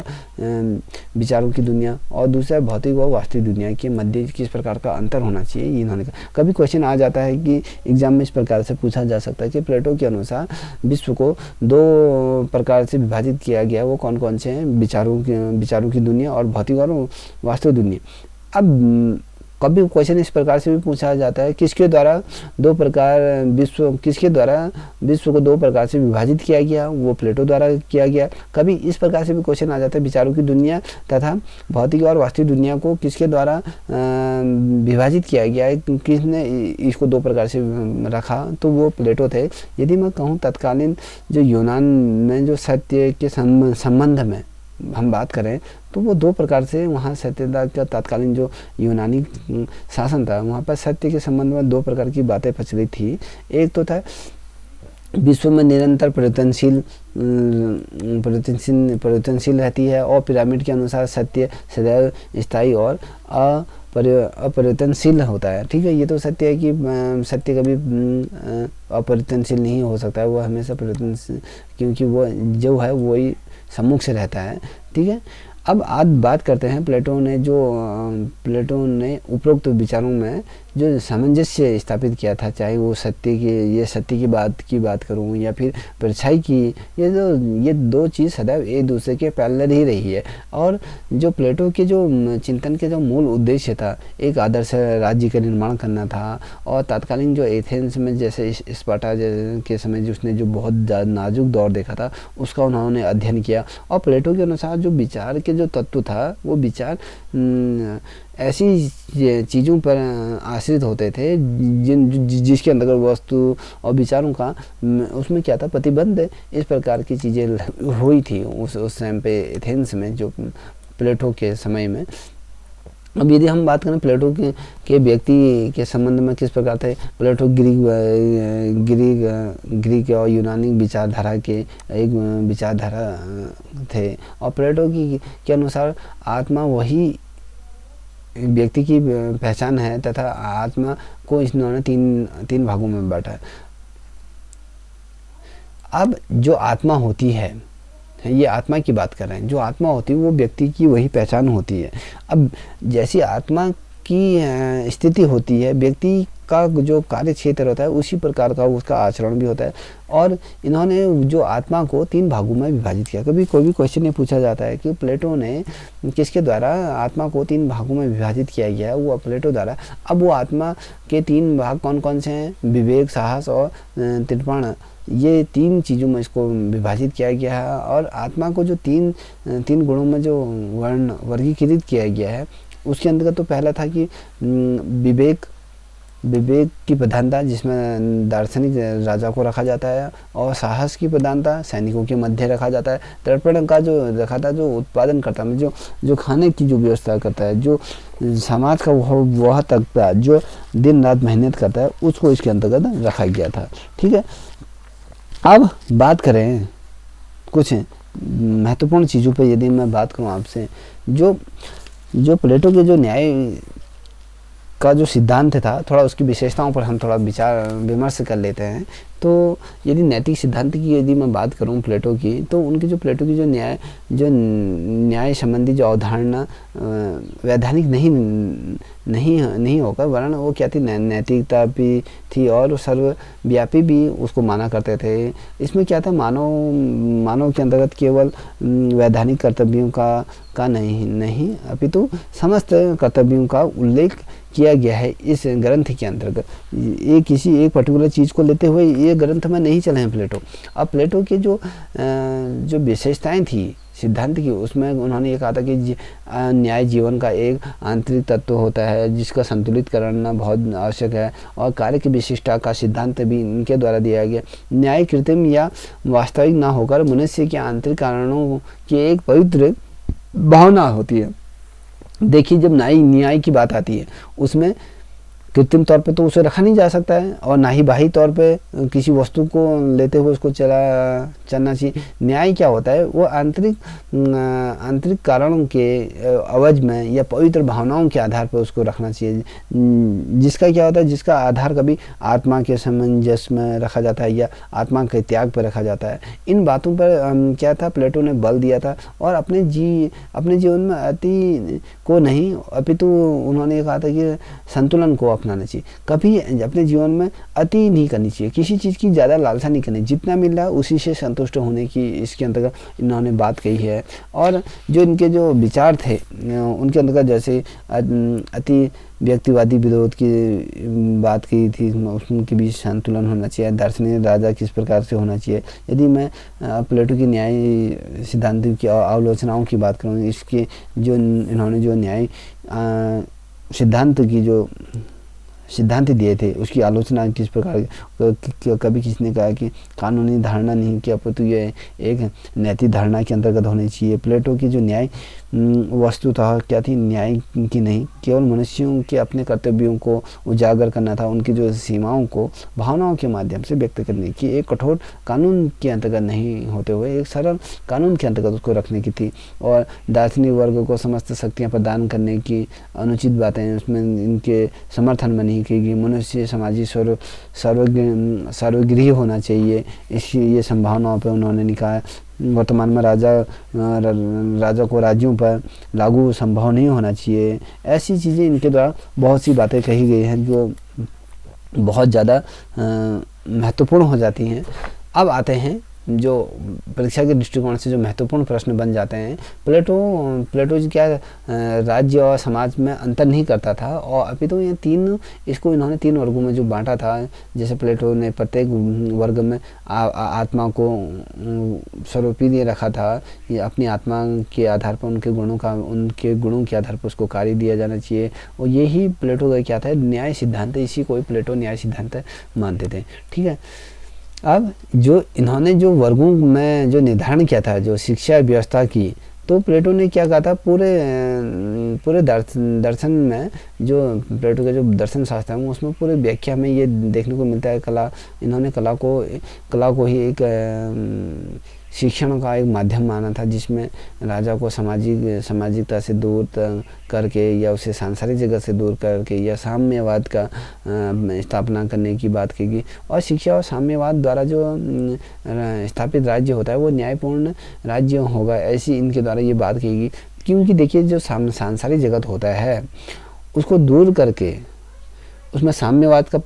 विचारों की दुनिया, और दूसरा भौतिक और वास्तविक दुनिया के मध्य किस प्रकार का अंतर होना चाहिए, इन्होंने कहा। कभी क्वेश्चन आ जाता है कि एग्जाम में इस प्रकार से पूछा जा सकता है कि प्लेटो के अनुसार विश्व को दो प्रकार से विभाजित किया गया, वो कौन कौन से हैं, विचारों की दुनिया और भौतिक और वास्तविक दुनिया। अब कभी क्वेश्चन इस प्रकार से भी पूछा जाता है किसके द्वारा विश्व को दो प्रकार से विभाजित किया गया, वो प्लेटो द्वारा किया गया। कभी इस प्रकार से भी क्वेश्चन आ जाता है विचारों की दुनिया तथा भौतिक और वास्तविक दुनिया को किसके द्वारा विभाजित किया गया है, किसने इसको दो प्रकार से रखा, तो वो प्लेटो थे। यदि मैं कहूँ तत्कालीन जो यूनान में जो सत्य के संबंध में हम बात करें तो वो दो प्रकार से वहाँ सत्यता का तत्कालीन जो यूनानी शासन था वहाँ पर सत्य के संबंध में दो प्रकार की बातें प्रचलित थी। एक तो था विश्व में निरंतर परिवर्तनशील रहती है, और पिरामिड के अनुसार सत्य सदैव स्थायी और अपरिवर्तनशील होता है। ठीक है, ये तो सत्य है कि सत्य कभी अपरिवर्तनशील नहीं हो सकता है, वो हमेशा परिवर्तनशील, क्योंकि वो जो है वही सम्मुख से रहता है। ठीक है, अब आज बात करते हैं प्लेटो ने उपरोक्त विचारों में जो सामंजस्य स्थापित किया था, चाहे वो सत्य की बात करूं या फिर परछाई की, ये दो चीज़ सदैव एक दूसरे के पैरेलल ही रही है। और जो प्लेटो के जो चिंतन के जो मूल उद्देश्य था, एक आदर्श राज्य का निर्माण करना था, और तत्कालीन जो एथेंस में जैसे स्पार्टा के समय जो उसने जो बहुत नाजुक दौर देखा था उसका उन्होंने अध्ययन किया। और प्लेटो के अनुसार जो विचार के जो तत्व था वो विचार ऐसी चीज़ों पर आश्रित होते थे जिसके अंदर वस्तु और विचारों का उसमें क्या था, प्रतिबंध, इस प्रकार की चीज़ें हुई थी उस टाइम पे एथेंस में जो प्लेटो के समय में। अब यदि हम बात करें प्लेटो के व्यक्ति के संबंध में किस प्रकार थे, प्लेटो ग्रीक और यूनानी विचारधारा के एक विचारधारा थे। और प्लेटो के अनुसार आत्मा वही व्यक्ति की पहचान है तथा आत्मा को इन्होंने तीन भागों में बांटा है। अब जो आत्मा होती है, ये आत्मा की बात कर रहे हैं, जो आत्मा होती है वो व्यक्ति की वही पहचान होती है। अब जैसी आत्मा की स्थिति होती है, व्यक्ति का जो कार्य क्षेत्र होता है उसी प्रकार का उसका आचरण भी होता है। और इन्होंने जो आत्मा को 3 भागों में विभाजित किया। कभी कोई भी क्वेश्चन ये पूछा जाता है कि प्लेटो ने किसके द्वारा आत्मा को 3 भागों में विभाजित किया गया है, वो प्लेटो द्वारा। अब वो आत्मा के 3 भाग कौन कौन से हैं? विवेक, साहस और तृपण, ये 3 चीज़ों में इसको विभाजित किया गया है। और आत्मा को जो तीन गुणों में जो वर्गीकृत किया गया है, उसके अंतर्गत तो पहला था कि विवेक की प्रधानता, जिसमें दार्शनिक राजा को रखा जाता है, और साहस की प्रधानता सैनिकों के मध्य रखा जाता है। तर्पण का जो रखा था, जो उत्पादन करता है, जो खाने की जो व्यवस्था करता है, जो समाज का वह तकता, जो दिन रात मेहनत करता है, उसको इसके अंतर्गत रखा गया था। ठीक है, अब बात करें कुछ महत्वपूर्ण चीज़ों पर। यदि मैं बात करूं आपसे, जो प्लेटो के जो न्याय का जो सिद्धांत था, थोड़ा उसकी विशेषताओं पर हम थोड़ा विचार विमर्श कर लेते हैं। तो यदि नैतिक सिद्धांत की यदि मैं बात करूं प्लेटो की, तो उनकी प्लेटो की जो न्याय संबंधी जो अवधारणा वैधानिक नहीं होकर, वरन वो क्या थी, नैतिकता भी थी और सर्वव्यापी भी उसको माना करते थे। इसमें क्या था, मानव के अंतर्गत केवल वैधानिक कर्तव्यों का नहीं अपितु समस्त कर्तव्यों का उल्लेख किया गया है इस ग्रंथ के अंतर्गत। ये किसी एक पर्टिकुलर चीज़ को लेते हुए ये ग्रंथ में नहीं चले हैं प्लेटो। अब प्लेटो के जो विशेषताएं थी सिद्धांत की, उसमें उन्होंने ये कहा था कि न्याय जीवन का एक आंतरिक तत्व होता है, जिसका संतुलित करना बहुत आवश्यक है। और कार्य की विशिष्टता का सिद्धांत भी इनके द्वारा दिया गया। न्याय कृत्रिम या वास्तविक ना होकर मनुष्य के आंतरिक कारणों की एक पवित्र भावना होती है। देखिए, जब न्याय की बात आती है, उसमें कृत्रिम तौर पे तो उसे रखा नहीं जा सकता है, और ना ही बाह्य तौर पे किसी वस्तु को लेते हुए उसको चलना चाहिए। न्याय क्या होता है, वो आंतरिक कारणों के अवज में या पवित्र भावनाओं के आधार पर उसको रखना चाहिए, जिसका क्या होता है, जिसका आधार कभी आत्मा के सामंजस्य में रखा जाता है या आत्मा के त्याग पर रखा जाता है। इन बातों पर क्या था, प्लेटो ने बल दिया था। और अपने जीवन में अति को नहीं अपितु उन्होंने कहा था कि संतुलन को अपनाना चाहिए। कभी अपने जीवन में अति नहीं करनी चाहिए, किसी चीज़ की ज़्यादा लालसा नहीं करनी, जितना मिल रहा है उसी से संतुष्ट होने की इसके अंतर्गत इन्होंने बात कही है। और जो इनके जो विचार थे उनके अंतर्गत, जैसे अति व्यक्तिवादी विरोध की बात की थी, उसके बीच संतुलन होना चाहिए, दार्शनिक राजा किस प्रकार से होना चाहिए। यदि मैं प्लेटो की न्याय सिद्धांत की आलोचनाओं की बात करूँ, इसके जो इन्होंने जो न्याय सिद्धांत की जो सिद्धांत दिए थे, उसकी आलोचना किस प्रकार, कभी किसी ने कहा कि कानूनी धारणा नहीं, क्या अपितु ये एक नैतिक धारणा के अंतर्गत होनी चाहिए। प्लेटो की जो न्याय वस्तुतः क्या थी, न्याय की नहीं, केवल मनुष्यों के अपने कर्तव्यों को उजागर करना था, उनकी जो सीमाओं को भावनाओं के माध्यम से व्यक्त करने की, एक कठोर कानून के अंतर्गत नहीं होते हुए एक सरल कानून के अंतर्गत उसको रखने की थी। और दार्शनिक वर्ग को समस्त शक्तियाँ प्रदान करने की अनुचित बातें उसमें इनके समर्थन में नहीं की गई। मनुष्य समाजी सर्वगृही होना चाहिए, इसकी ये संभावनाओं पर उन्होंने निकाय। वर्तमान में राजा को राज्यों पर लागू संभव नहीं होना चाहिए। ऐसी चीज़ें इनके द्वारा बहुत सी बातें कही गई हैं जो बहुत ज़्यादा महत्वपूर्ण हो जाती हैं। अब आते हैं जो परीक्षा के दृष्टिकोण से जो महत्वपूर्ण प्रश्न बन जाते हैं। प्लेटो जी क्या राज्य और समाज में अंतर नहीं करता था, और अभी तो ये इसको इन्होंने 3 वर्गों में जो बांटा था। जैसे प्लेटो ने प्रत्येक वर्ग में आत्मा को सर्वोपरि रखा था, ये अपनी आत्मा के आधार पर उनके गुणों के आधार पर उसको कार्य दिया जाना चाहिए। और यही प्लेटो का क्या था, न्याय सिद्धांत, इसी को प्लेटो न्याय सिद्धांत मानते थे। ठीक है, अब जो इन्होंने जो वर्गों में जो निर्धारण किया था, जो शिक्षा व्यवस्था की, तो प्लेटो ने क्या कहा था, पूरे दर्शन में जो प्लेटो का जो दर्शन शास्त्र है उसमें पूरे व्याख्या में ये देखने को मिलता है, इन्होंने कला को ही एक शिक्षण का एक माध्यम माना था, जिसमें राजा को सामाजिकता से दूर करके या उसे सांसारिक जगत से दूर करके या साम्यवाद का स्थापना करने की बात की गई। और शिक्षा और साम्यवाद द्वारा जो स्थापित राज्य होता है वो न्यायपूर्ण राज्य होगा, ऐसी इनके द्वारा ये बात की गई। क्योंकि देखिए जो सांसारिक जगत होता है उसको दूर करके उसमें साम्यवाद का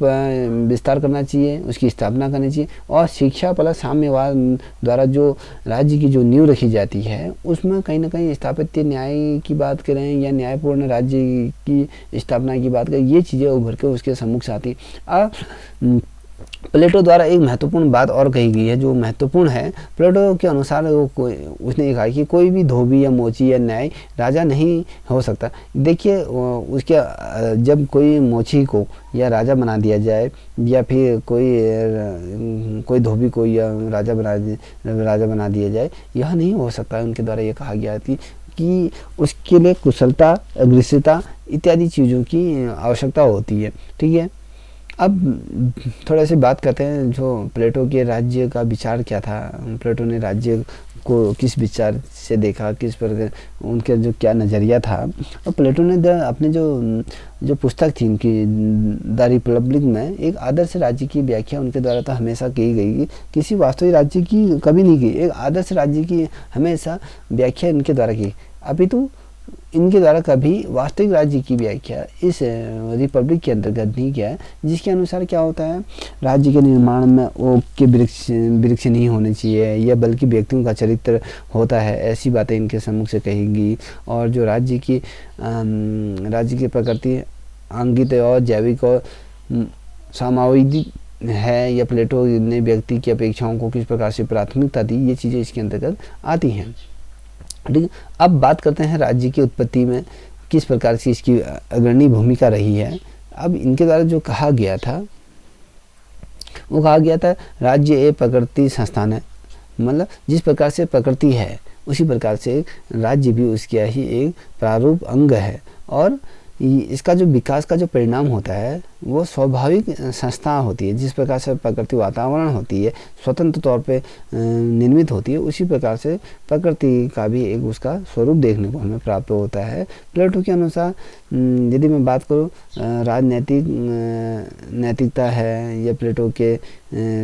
विस्तार करना चाहिए, उसकी स्थापना करनी चाहिए। और शिक्षा प्लस साम्यवाद द्वारा जो राज्य की जो नींव रखी जाती है उसमें कहीं ना कहीं स्थापत्य न्याय की बात करें या न्यायपूर्ण राज्य की स्थापना की बात करें, ये चीज़ें उभर के उसके सम्मुख से आती। प्लेटो द्वारा एक महत्वपूर्ण बात और कही गई है जो महत्वपूर्ण है। प्लेटो के अनुसार उसने कहा कि कोई भी धोबी या मोची या न्याय राजा नहीं हो सकता। देखिए उसके जब कोई मोची को या राजा बना दिया जाए या फिर कोई धोबी को या राजा बना दिया जाए, यह नहीं हो सकता। उनके द्वारा ये कहा गया कि उसके लिए कुशलता, अग्रसिता इत्यादि चीज़ों की आवश्यकता होती है। ठीक है, अब थोड़ा सी बात करते हैं जो प्लेटो के राज्य का विचार क्या था। प्लेटो ने राज्य को किस विचार से देखा, किस पर उनके जो क्या नज़रिया था। और प्लेटो ने अपने जो पुस्तक थी उनकी द रिपब्लिक में एक आदर्श राज्य की व्याख्या उनके द्वारा तो हमेशा की गई, किसी वास्तविक राज्य की कभी नहीं की। एक आदर्श राज्य की हमेशा व्याख्या इनके द्वारा की, अपितु इनके द्वारा कभी वास्तविक राज्य की व्याख्या इस रिपब्लिक के अंतर्गत नहीं किया है, जिसके अनुसार क्या होता है, राज्य के निर्माण में ओक के वृक्ष नहीं होने चाहिए या बल्कि व्यक्तियों का चरित्र होता है, ऐसी बातें इनके सम्मुख से कहेंगी। और जो राज्य की प्रकृति आंगिक और जैविक और सामाजिक है, या प्लेटो ने व्यक्ति की अपेक्षाओं को किस प्रकार से प्राथमिकता दी, ये चीज़ें इसके अंतर्गत आती हैं। ठीक है, अब बात करते हैं राज्य की उत्पत्ति में किस प्रकार से इसकी अग्रणी भूमिका रही है। अब इनके द्वारा जो कहा गया था वो कहा गया था राज्य एक प्रकृति संस्थान है, मतलब जिस प्रकार से प्रकृति है उसी प्रकार से राज्य भी उसका ही एक प्रारूप अंग है। और इसका जो विकास का जो परिणाम होता है वो स्वाभाविक संस्था होती है। जिस प्रकार से प्रकृति वातावरण होती है स्वतंत्र तौर पे निर्मित होती है, उसी प्रकार से प्रकृति का भी एक उसका स्वरूप देखने को हमें प्राप्त होता है। प्लेटो के अनुसार यदि मैं बात करूँ नैतिकता है, या प्लेटो के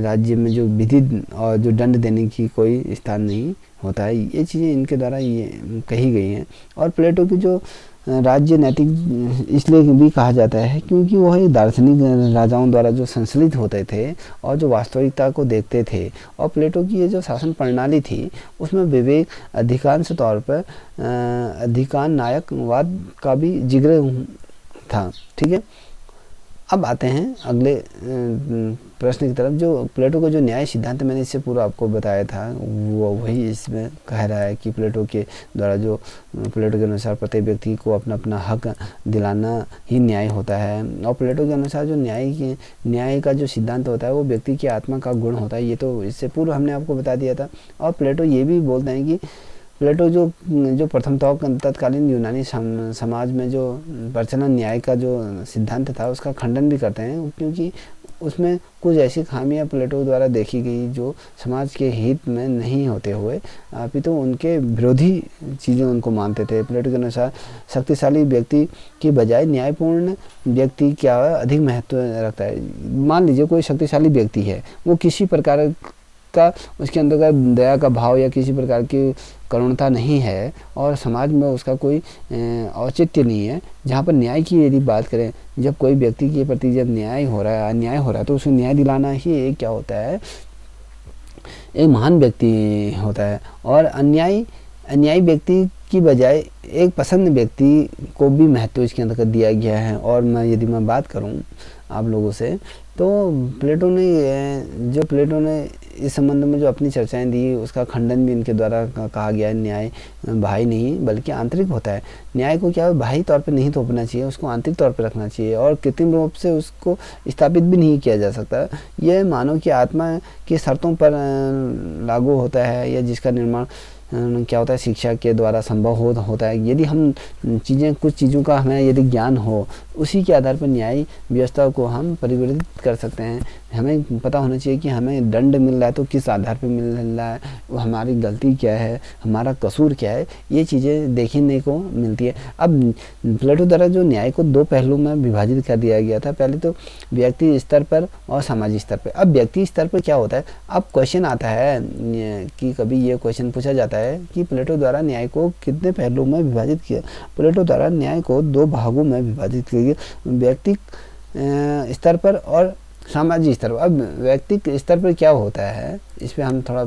राज्य में जो विधि और जो दंड देने की कोई स्थान नहीं होता है, ये चीज़ें इनके द्वारा ये कही गई हैं। और प्लेटो की जो राज्य नैतिक इसलिए भी कहा जाता है क्योंकि वह एक दार्शनिक राजाओं द्वारा जो संचालित होते थे और जो वास्तविकता को देखते थे। और प्लेटो की ये जो शासन प्रणाली थी उसमें विवेक अधिकांश तौर पर अधिकांश नायकवाद का भी जिक्र था। ठीक है, अब आते हैं अगले प्रश्न की तरफ। जो प्लेटो को जो न्याय सिद्धांत मैंने इससे पूर्व आपको बताया था वो वही इसमें कह रहा है कि प्लेटो के द्वारा जो प्लेटो के अनुसार प्रत्येक व्यक्ति को अपना अपना हक दिलाना ही न्याय होता है। और प्लेटो के अनुसार जो न्याय का जो सिद्धांत होता है वो व्यक्ति की आत्मा का गुण होता है। ये तो इससे पूर्व हमने आपको बता दिया था। और प्लेटो ये भी बोलते हैं कि प्लेटो जो प्रथम तत्कालीन यूनानी समाज में जो प्रचलन न्याय का जो सिद्धांत था उसका खंडन भी करते हैं, क्योंकि उसमें कुछ ऐसी खामियां प्लेटो द्वारा देखी गई जो समाज के हित में नहीं होते हुए अपितु उनके विरोधी चीज़ें उनको मानते थे। प्लेटो के अनुसार शक्तिशाली व्यक्ति की बजाय न्यायपूर्ण व्यक्ति क्या अधिक महत्व रखता है। मान लीजिए कोई शक्तिशाली व्यक्ति है, वो किसी प्रकार का उसके अंदर का दया का भाव या किसी प्रकार की करुणता नहीं है और समाज में उसका कोई औचित्य नहीं है। जहाँ पर न्याय की यदि बात करें, जब कोई व्यक्ति के प्रति जब अन्याय हो रहा है तो उसे न्याय दिलाना ही एक क्या होता है, एक महान व्यक्ति होता है। और अन्यायी व्यक्ति की बजाय एक पसंद व्यक्ति को भी महत्व इसके अंतर्गत दिया गया है। और यदि मैं बात करूं आप लोगों से तो प्लेटो ने इस संबंध में जो अपनी चर्चाएं दी उसका खंडन भी इनके द्वारा कहा गया है। न्याय बाह्य नहीं बल्कि आंतरिक होता है। न्याय को क्या बाह्य तौर पे नहीं थोपना चाहिए, उसको आंतरिक तौर पे रखना चाहिए और कृत्रिम रूप से उसको स्थापित भी नहीं किया जा सकता। यह मानव की आत्मा की शर्तों पर लागू होता है या जिसका निर्माण क्या होता है शिक्षा के द्वारा संभव होता है। यदि हम कुछ चीज़ों का हमें यदि ज्ञान हो, उसी के आधार पर न्याय व्यवस्था को हम परिवर्तित कर सकते हैं। हमें पता होना चाहिए कि हमें दंड मिल रहा है तो किस आधार पे मिल रहा है, वो हमारी गलती क्या है, हमारा कसूर क्या है, ये चीज़ें देखने को मिलती है। अब प्लेटो द्वारा जो न्याय को दो पहलू में विभाजित कर दिया गया था, पहले तो व्यक्ति स्तर पर और सामाजिक स्तर पर। अब व्यक्ति स्तर पर क्या होता है, अब क्वेश्चन आता है कि कभी ये क्वेश्चन पूछा जाता है कि प्लेटो द्वारा न्याय को कितने पहलुओं में विभाजित किया। प्लेटो द्वारा न्याय को दो भागों में विभाजित किया गया, व्यक्ति स्तर पर और सामाजिक स्तर पर। अब व्यक्तिक स्तर पर क्या होता है, इस पर हम थोड़ा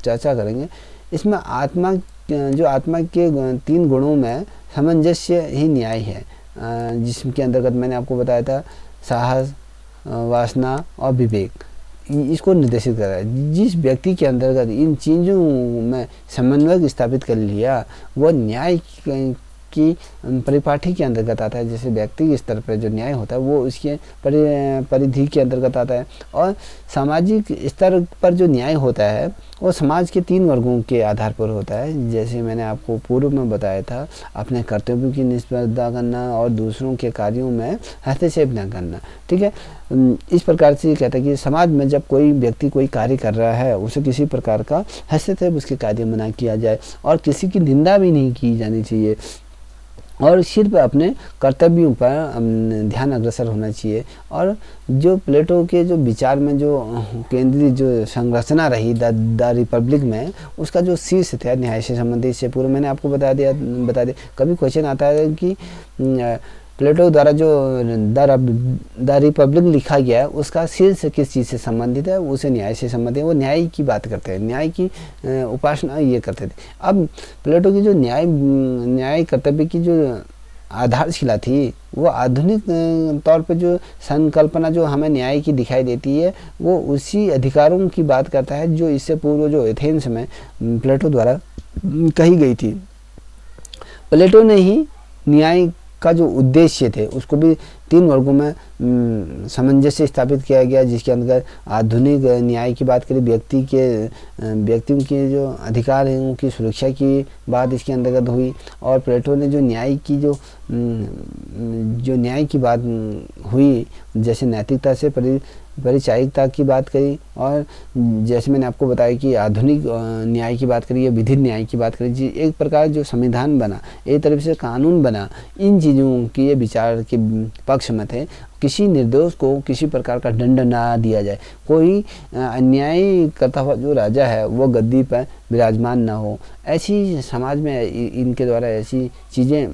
चर्चा करेंगे। इसमें आत्मा जो आत्मा के 3 गुणों में सामंजस्य ही न्याय है, जिसके अंतर्गत मैंने आपको बताया था साहस, वासना और विवेक, इसको निर्देशित कर रहा है। जिस व्यक्ति के अंतर्गत इन चीज़ों में समन्वय स्थापित कर लिया वो न्याय की परिपाठी के अंतर्गत आता है। जैसे व्यक्ति स्तर पर जो न्याय होता है वो उसके परिधि के अंतर्गत आता है, और सामाजिक स्तर पर जो न्याय होता है वो समाज के 3 वर्गों के आधार पर होता है। जैसे मैंने आपको पूर्व में बताया था, अपने कर्तव्यों की निष्पन्नता करना और दूसरों के कार्यों में हस्तक्षेप न करना। ठीक है, इस प्रकार से कहता है कि समाज में जब कोई व्यक्ति कोई कार्य कर रहा है उसे किसी प्रकार का हस्तक्षेप उसके कार्य में ना किया जाए, और किसी की निंदा भी नहीं की जानी चाहिए, और सिर्फ अपने कर्तव्यों पर ध्यान अग्रसर होना चाहिए। और जो प्लेटो के जो विचार में जो केंद्रीय जो संरचना रही द रिपब्लिक में, उसका जो शीर्ष था न्याय से संबंधित, से पूर्व मैंने आपको बता दिया। कभी क्वेश्चन आता है कि प्लेटो द्वारा जो द रिपब्लिक लिखा गया है उसका शीर्ष किस चीज़ से संबंधित है, उसे न्याय से संबंधित है। वो न्याय की बात करते हैं, न्याय की उपासना ये करते थे। अब प्लेटो की जो न्याय कर्तव्य की जो आधारशिला थी वो आधुनिक तौर पर जो संकल्पना जो हमें न्याय की दिखाई देती है वो उसी अधिकारों की बात करता है जो इससे पूर्व जो एथेंस में प्लेटो द्वारा कही गई थी। प्लेटो ने ही न्याय का जो उद्देश्य थे उसको भी 3 वर्गों में सामंजस्य स्थापित किया गया, जिसके अंदर आधुनिक न्याय की बात करें, व्यक्तियों के जो अधिकार हैं उनकी सुरक्षा की बात इसके अंतर्गत हुई। और प्लेटो ने जो न्याय की बात हुई, जैसे नैतिकता से परिचायिकता की बात करी, और जैसे मैंने आपको बताया कि आधुनिक न्याय की बात करी या विधिक न्याय की बात करी, एक प्रकार जो संविधान बना, एक तरफ से कानून बना, इन चीज़ों के ये विचार के पक्ष में थे। किसी निर्दोष को किसी प्रकार का दंड ना दिया जाए, कोई अन्याय करता हुआ जो राजा है वो गद्दी पर विराजमान ना हो। ऐसी समाज में इनके द्वारा ऐसी चीज़ें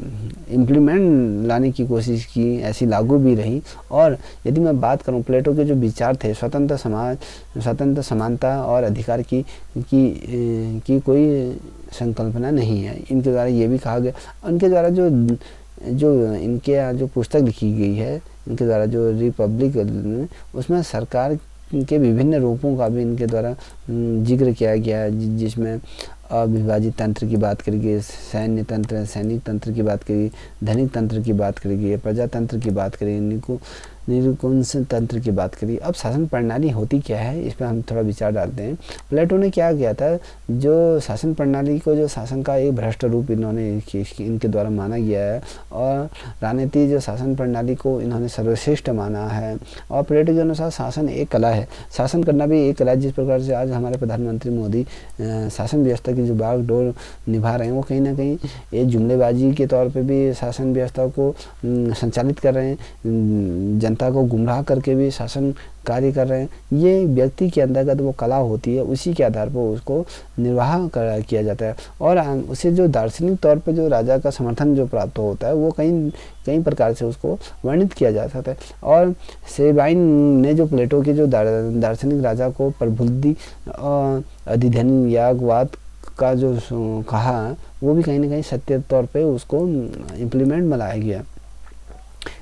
इम्प्लीमेंट लाने की कोशिश की, ऐसी लागू भी रही। और यदि मैं बात करूं, प्लेटो के जो विचार थे स्वतंत्र समाज, स्वतंत्र समानता और अधिकार की कोई संकल्पना नहीं है। इनके द्वारा ये भी कहा गया, उनके द्वारा जो इनके यहाँ जो पुस्तक लिखी गई है इनके द्वारा जो रिपब्लिक, उसमें सरकार के विभिन्न रूपों का भी इनके द्वारा जिक्र किया गया है, जिसमें अविभाजित तंत्र की बात करी गई, सैन्य तंत्र, सैनिक तंत्र की बात करी, धनिक तंत्र की बात करी गई, प्रजातंत्र की बात करी, निरकुंश तंत्र की बात करी। अब शासन प्रणाली होती क्या है, इस पर हम थोड़ा विचार डालते हैं। प्लेटो ने क्या किया था, जो शासन प्रणाली को जो शासन का एक भ्रष्ट रूप इन्होंने इनके द्वारा माना गया है, और राजनीति जो शासन प्रणाली को इन्होंने सर्वश्रेष्ठ माना है। और प्लेटो के अनुसार शासन एक कला है, शासन करना भी एक कला है। जिस प्रकार से आज हमारे प्रधानमंत्री मोदी शासन व्यवस्था की जो बागडोर निभा रहे हैं, वो कहीं ना कहीं ये जुमलेबाजी के तौर पे भी शासन व्यवस्था को संचालित कर रहे हैं, जनता को गुमराह करके भी शासन कार्य कर रहे हैं। ये व्यक्ति के अंतर्गत वो कला होती है, उसी के आधार पर उसको निर्वाह किया जाता है। और उसे जो दार्शनिक तौर पर जो राजा का समर्थन जो प्राप्त होता है वो कई प्रकार से उसको वर्णित किया जा सकता है। और सेबाइन ने जो प्लेटो के जो दार्शनिक राजा को प्रबुद्धि अधिधन यागवाद का जो कहा, वो भी कहीं ना कहीं सत्य तौर पे उसको इम्प्लीमेंट में लाया गया।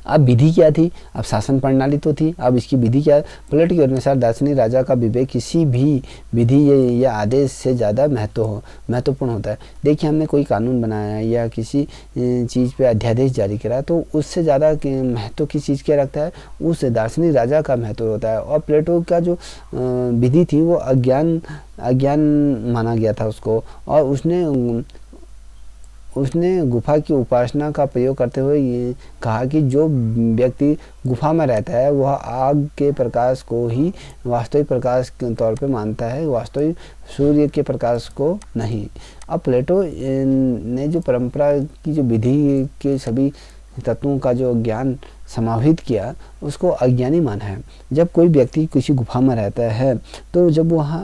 अब विधि क्या थी, अब शासन प्रणाली तो थी, अब इसकी विधि क्या है। प्लेटो के अनुसार दार्शनिक राजा का विवेक किसी भी विधि या आदेश से ज़्यादा महत्वपूर्ण होता है। देखिए, हमने कोई कानून बनाया या किसी चीज़ पे अध्यादेश जारी करा, तो उससे ज़्यादा महत्व किस चीज़ क्या रखता है, उस दार्शनिक राजा का महत्व होता है। और प्लेटो का जो विधि थी वो अज्ञान माना गया था उसको, और उसने उसने गुफा की उपासना का प्रयोग करते हुए ये कहा कि जो व्यक्ति गुफा में रहता है वह आग के प्रकाश को ही वास्तविक प्रकाश के तौर पे मानता है, वास्तविक सूर्य के प्रकाश को नहीं। अब प्लेटो ने जो परंपरा की जो विधि के सभी तत्वों का जो ज्ञान समाहित किया उसको अज्ञानी माना है। जब कोई व्यक्ति किसी गुफा में रहता है तो जब वहाँ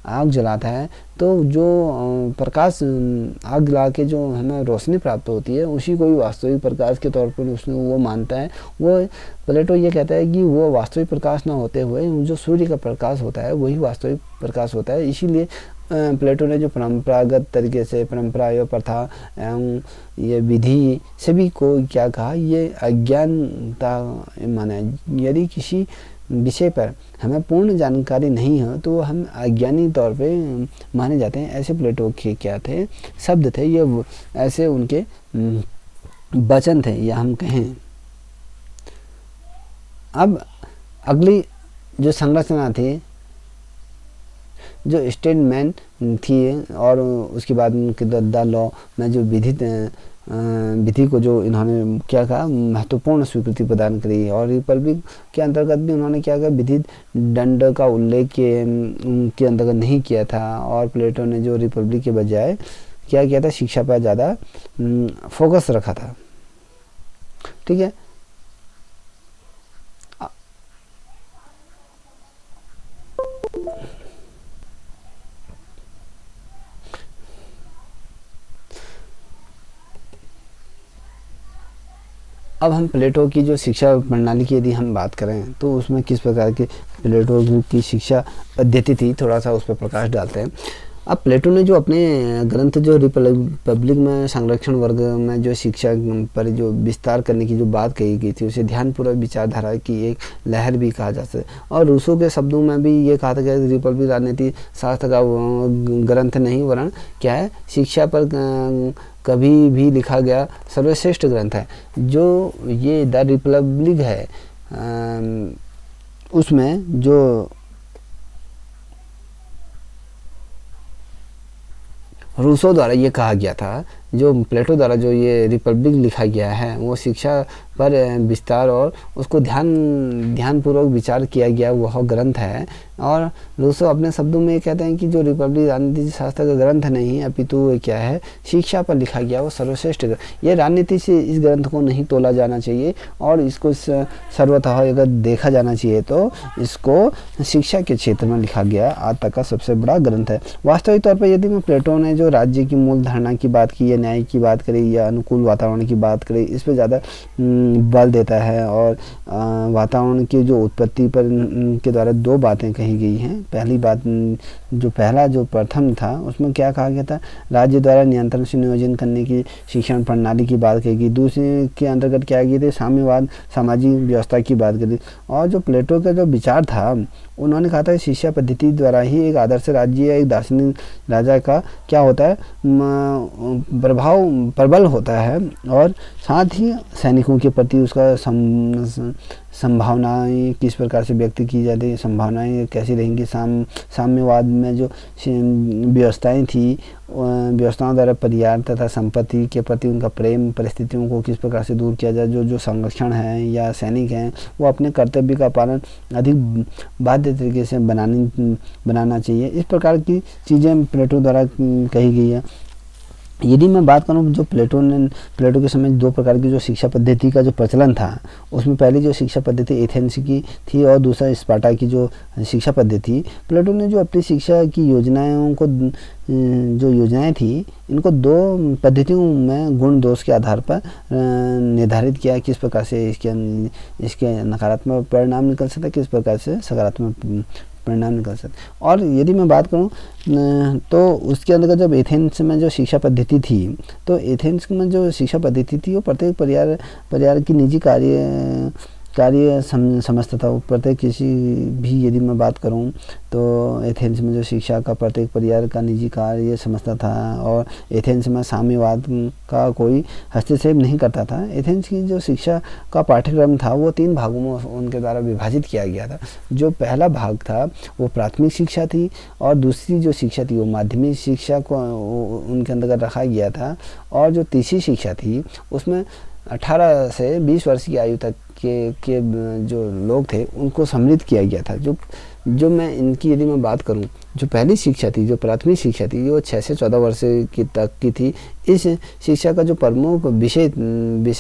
आग जलाता है तो जो प्रकाश आग जला के जो हमें रोशनी प्राप्त होती है उसी को भी वास्तविक प्रकाश के तौर पर उसने वो मानता है। वो प्लेटो ये कहता है कि वो वास्तविक प्रकाश ना होते हुए जो सूर्य का प्रकाश होता है वही वास्तविक प्रकाश होता है। इसीलिए प्लेटो ने जो परंपरागत तरीके से परंपरा या प्रथा एवं ये विधि सभी को क्या कहा, ये अज्ञानता माना। यदि किसी विषय पर हमें पूर्ण जानकारी नहीं हो तो हम अज्ञानी तौर पे माने जाते हैं। ऐसे प्लेटो के क्या थे, शब्द थे, ये ऐसे उनके वचन थे या हम कहें। अब अगली जो संरचना थी जो स्टेटमेंट थी और उसके बाद उनके द लॉ में जो विधि को जो इन्होंने क्या कहा महत्वपूर्ण स्वीकृति प्रदान करी। और रिपब्लिक के अंतर्गत भी उन्होंने क्या कहा विधि दंड का उल्लेख के अंतर्गत नहीं किया था। और प्लेटो ने जो रिपब्लिक के बजाय क्या किया था, शिक्षा पर ज़्यादा फोकस रखा था। ठीक है। अब हम प्लेटो की जो शिक्षा प्रणाली की यदि हम बात करें तो उसमें किस प्रकार के प्लेटो की शिक्षा पद्धति थी, थोड़ा सा उस पर प्रकाश डालते हैं। अब प्लेटो ने जो अपने ग्रंथ जो रिपब्लिक में संरक्षण वर्ग में जो शिक्षा पर जो विस्तार करने की जो बात कही गई थी उसे ध्यानपूर्वक विचारधारा की एक लहर भी कहा जा सकता। और रूसो के शब्दों में भी ये कहा था कि रिपब्लिक राजनीति शास्त्र का ग्रंथ नहीं वरन क्या है शिक्षा पर कभी भी लिखा गया सर्वश्रेष्ठ ग्रंथ है। जो ये द रिपब्लिक है उसमें जो रूसो द्वारा ये कहा गया था, जो प्लेटो द्वारा जो ये रिपब्लिक लिखा गया है वो शिक्षा पर विस्तार और उसको ध्यानपूर्वक विचार किया गया वह ग्रंथ है। और रूसो अपने शब्दों में कहते हैं कि जो रिपब्लिक राजनीति शास्त्र का ग्रंथ नहीं अपितु क्या है शिक्षा पर लिखा गया वो सर्वश्रेष्ठ। ये राजनीति से इस ग्रंथ को नहीं तोला जाना चाहिए और इसको सर्वतः अगर देखा जाना चाहिए तो इसको शिक्षा के क्षेत्र में लिखा गया आज तक का सबसे बड़ा ग्रंथ है। वास्तविक तौर पर यदि मैं प्लेटो ने जो राज्य की मूल धारणा की बात की या न्याय की बात करें या अनुकूल वातावरण की बात करें इस पर ज़्यादा बल देता है। और वातावरण की जो उत्पत्ति पर के द्वारा दो बातें कही गई हैं। पहली बात जो प्रथम था उसमें क्या कहा गया था, राज्य द्वारा नियंत्रण से नियोजन करने की शिक्षण प्रणाली की बात कही गई। दूसरे के अंतर्गत क्या किए थे, साम्यवाद सामाजिक व्यवस्था की बात करी। और जो प्लेटो का जो विचार था उन्होंने कहा था शिक्षा पद्धति द्वारा ही एक आदर्श राज्य या एक दार्शनिक राजा का क्या होता है प्रभाव प्रबल होता है और साथ ही सैनिकों के प्रति उसका संभावनाएं किस प्रकार से व्यक्त की जाती है, संभावनाएं कैसी रहेंगी। साम्यवाद में जो व्यवस्थाएं थी व्यवस्थाओं द्वारा परिवार तथा संपत्ति के प्रति उनका प्रेम परिस्थितियों को किस प्रकार से दूर किया जाए। जो संरक्षण है या सैनिक हैं वो अपने कर्तव्य का पालन अधिक बाध्य तरीके से बनाना चाहिए। इस प्रकार की चीज़ें प्लेटो द्वारा कही गई है। यदि मैं बात करूं जो प्लेटो के समय दो प्रकार की जो शिक्षा पद्धति का जो प्रचलन था उसमें पहली जो शिक्षा पद्धति एथेंस की थी और दूसरा स्पार्टा की जो शिक्षा पद्धति थी। प्लेटो ने जो अपनी शिक्षा की योजनाएं थी इनको दो पद्धतियों में गुण दोष के आधार पर निर्धारित किया किस प्रकार से इसके नकारात्मक परिणाम निकल सकता है, किस प्रकार से सकारात्मक परिणाम निकल सकते। और यदि मैं बात करूं तो उसके अंदर जब एथेंस में जो शिक्षा पद्धति थी तो एथेंस में जो शिक्षा पद्धति थी वो प्रत्येक परिवार की निजी कार्य समझता था। प्रत्येक किसी भी यदि मैं बात करूं तो एथेंस में जो शिक्षा का प्रत्येक परिवार का निजी कार्य समझता था और एथेंस में साम्यवाद का कोई हस्तक्षेप नहीं करता था। एथेंस की जो शिक्षा का पाठ्यक्रम था वो 3 भागों में उनके द्वारा विभाजित किया गया था। जो पहला भाग था वो प्राथमिक शिक्षा थी और दूसरी जो शिक्षा थी वो माध्यमिक शिक्षा को उनके अंतर्गत रखा गया था और जो तीसरी शिक्षा थी उसमें 18 से 20 वर्ष की आयु तक के जो लोग थे उनको सम्मिलित किया गया था। जो मैं इनकी यदि मैं बात करूं, जो पहली शिक्षा थी, जो प्राथमिक शिक्षा थी, वो 6 से 14 वर्ष की तक की थी। इस शिक्षा का जो प्रमुख विषय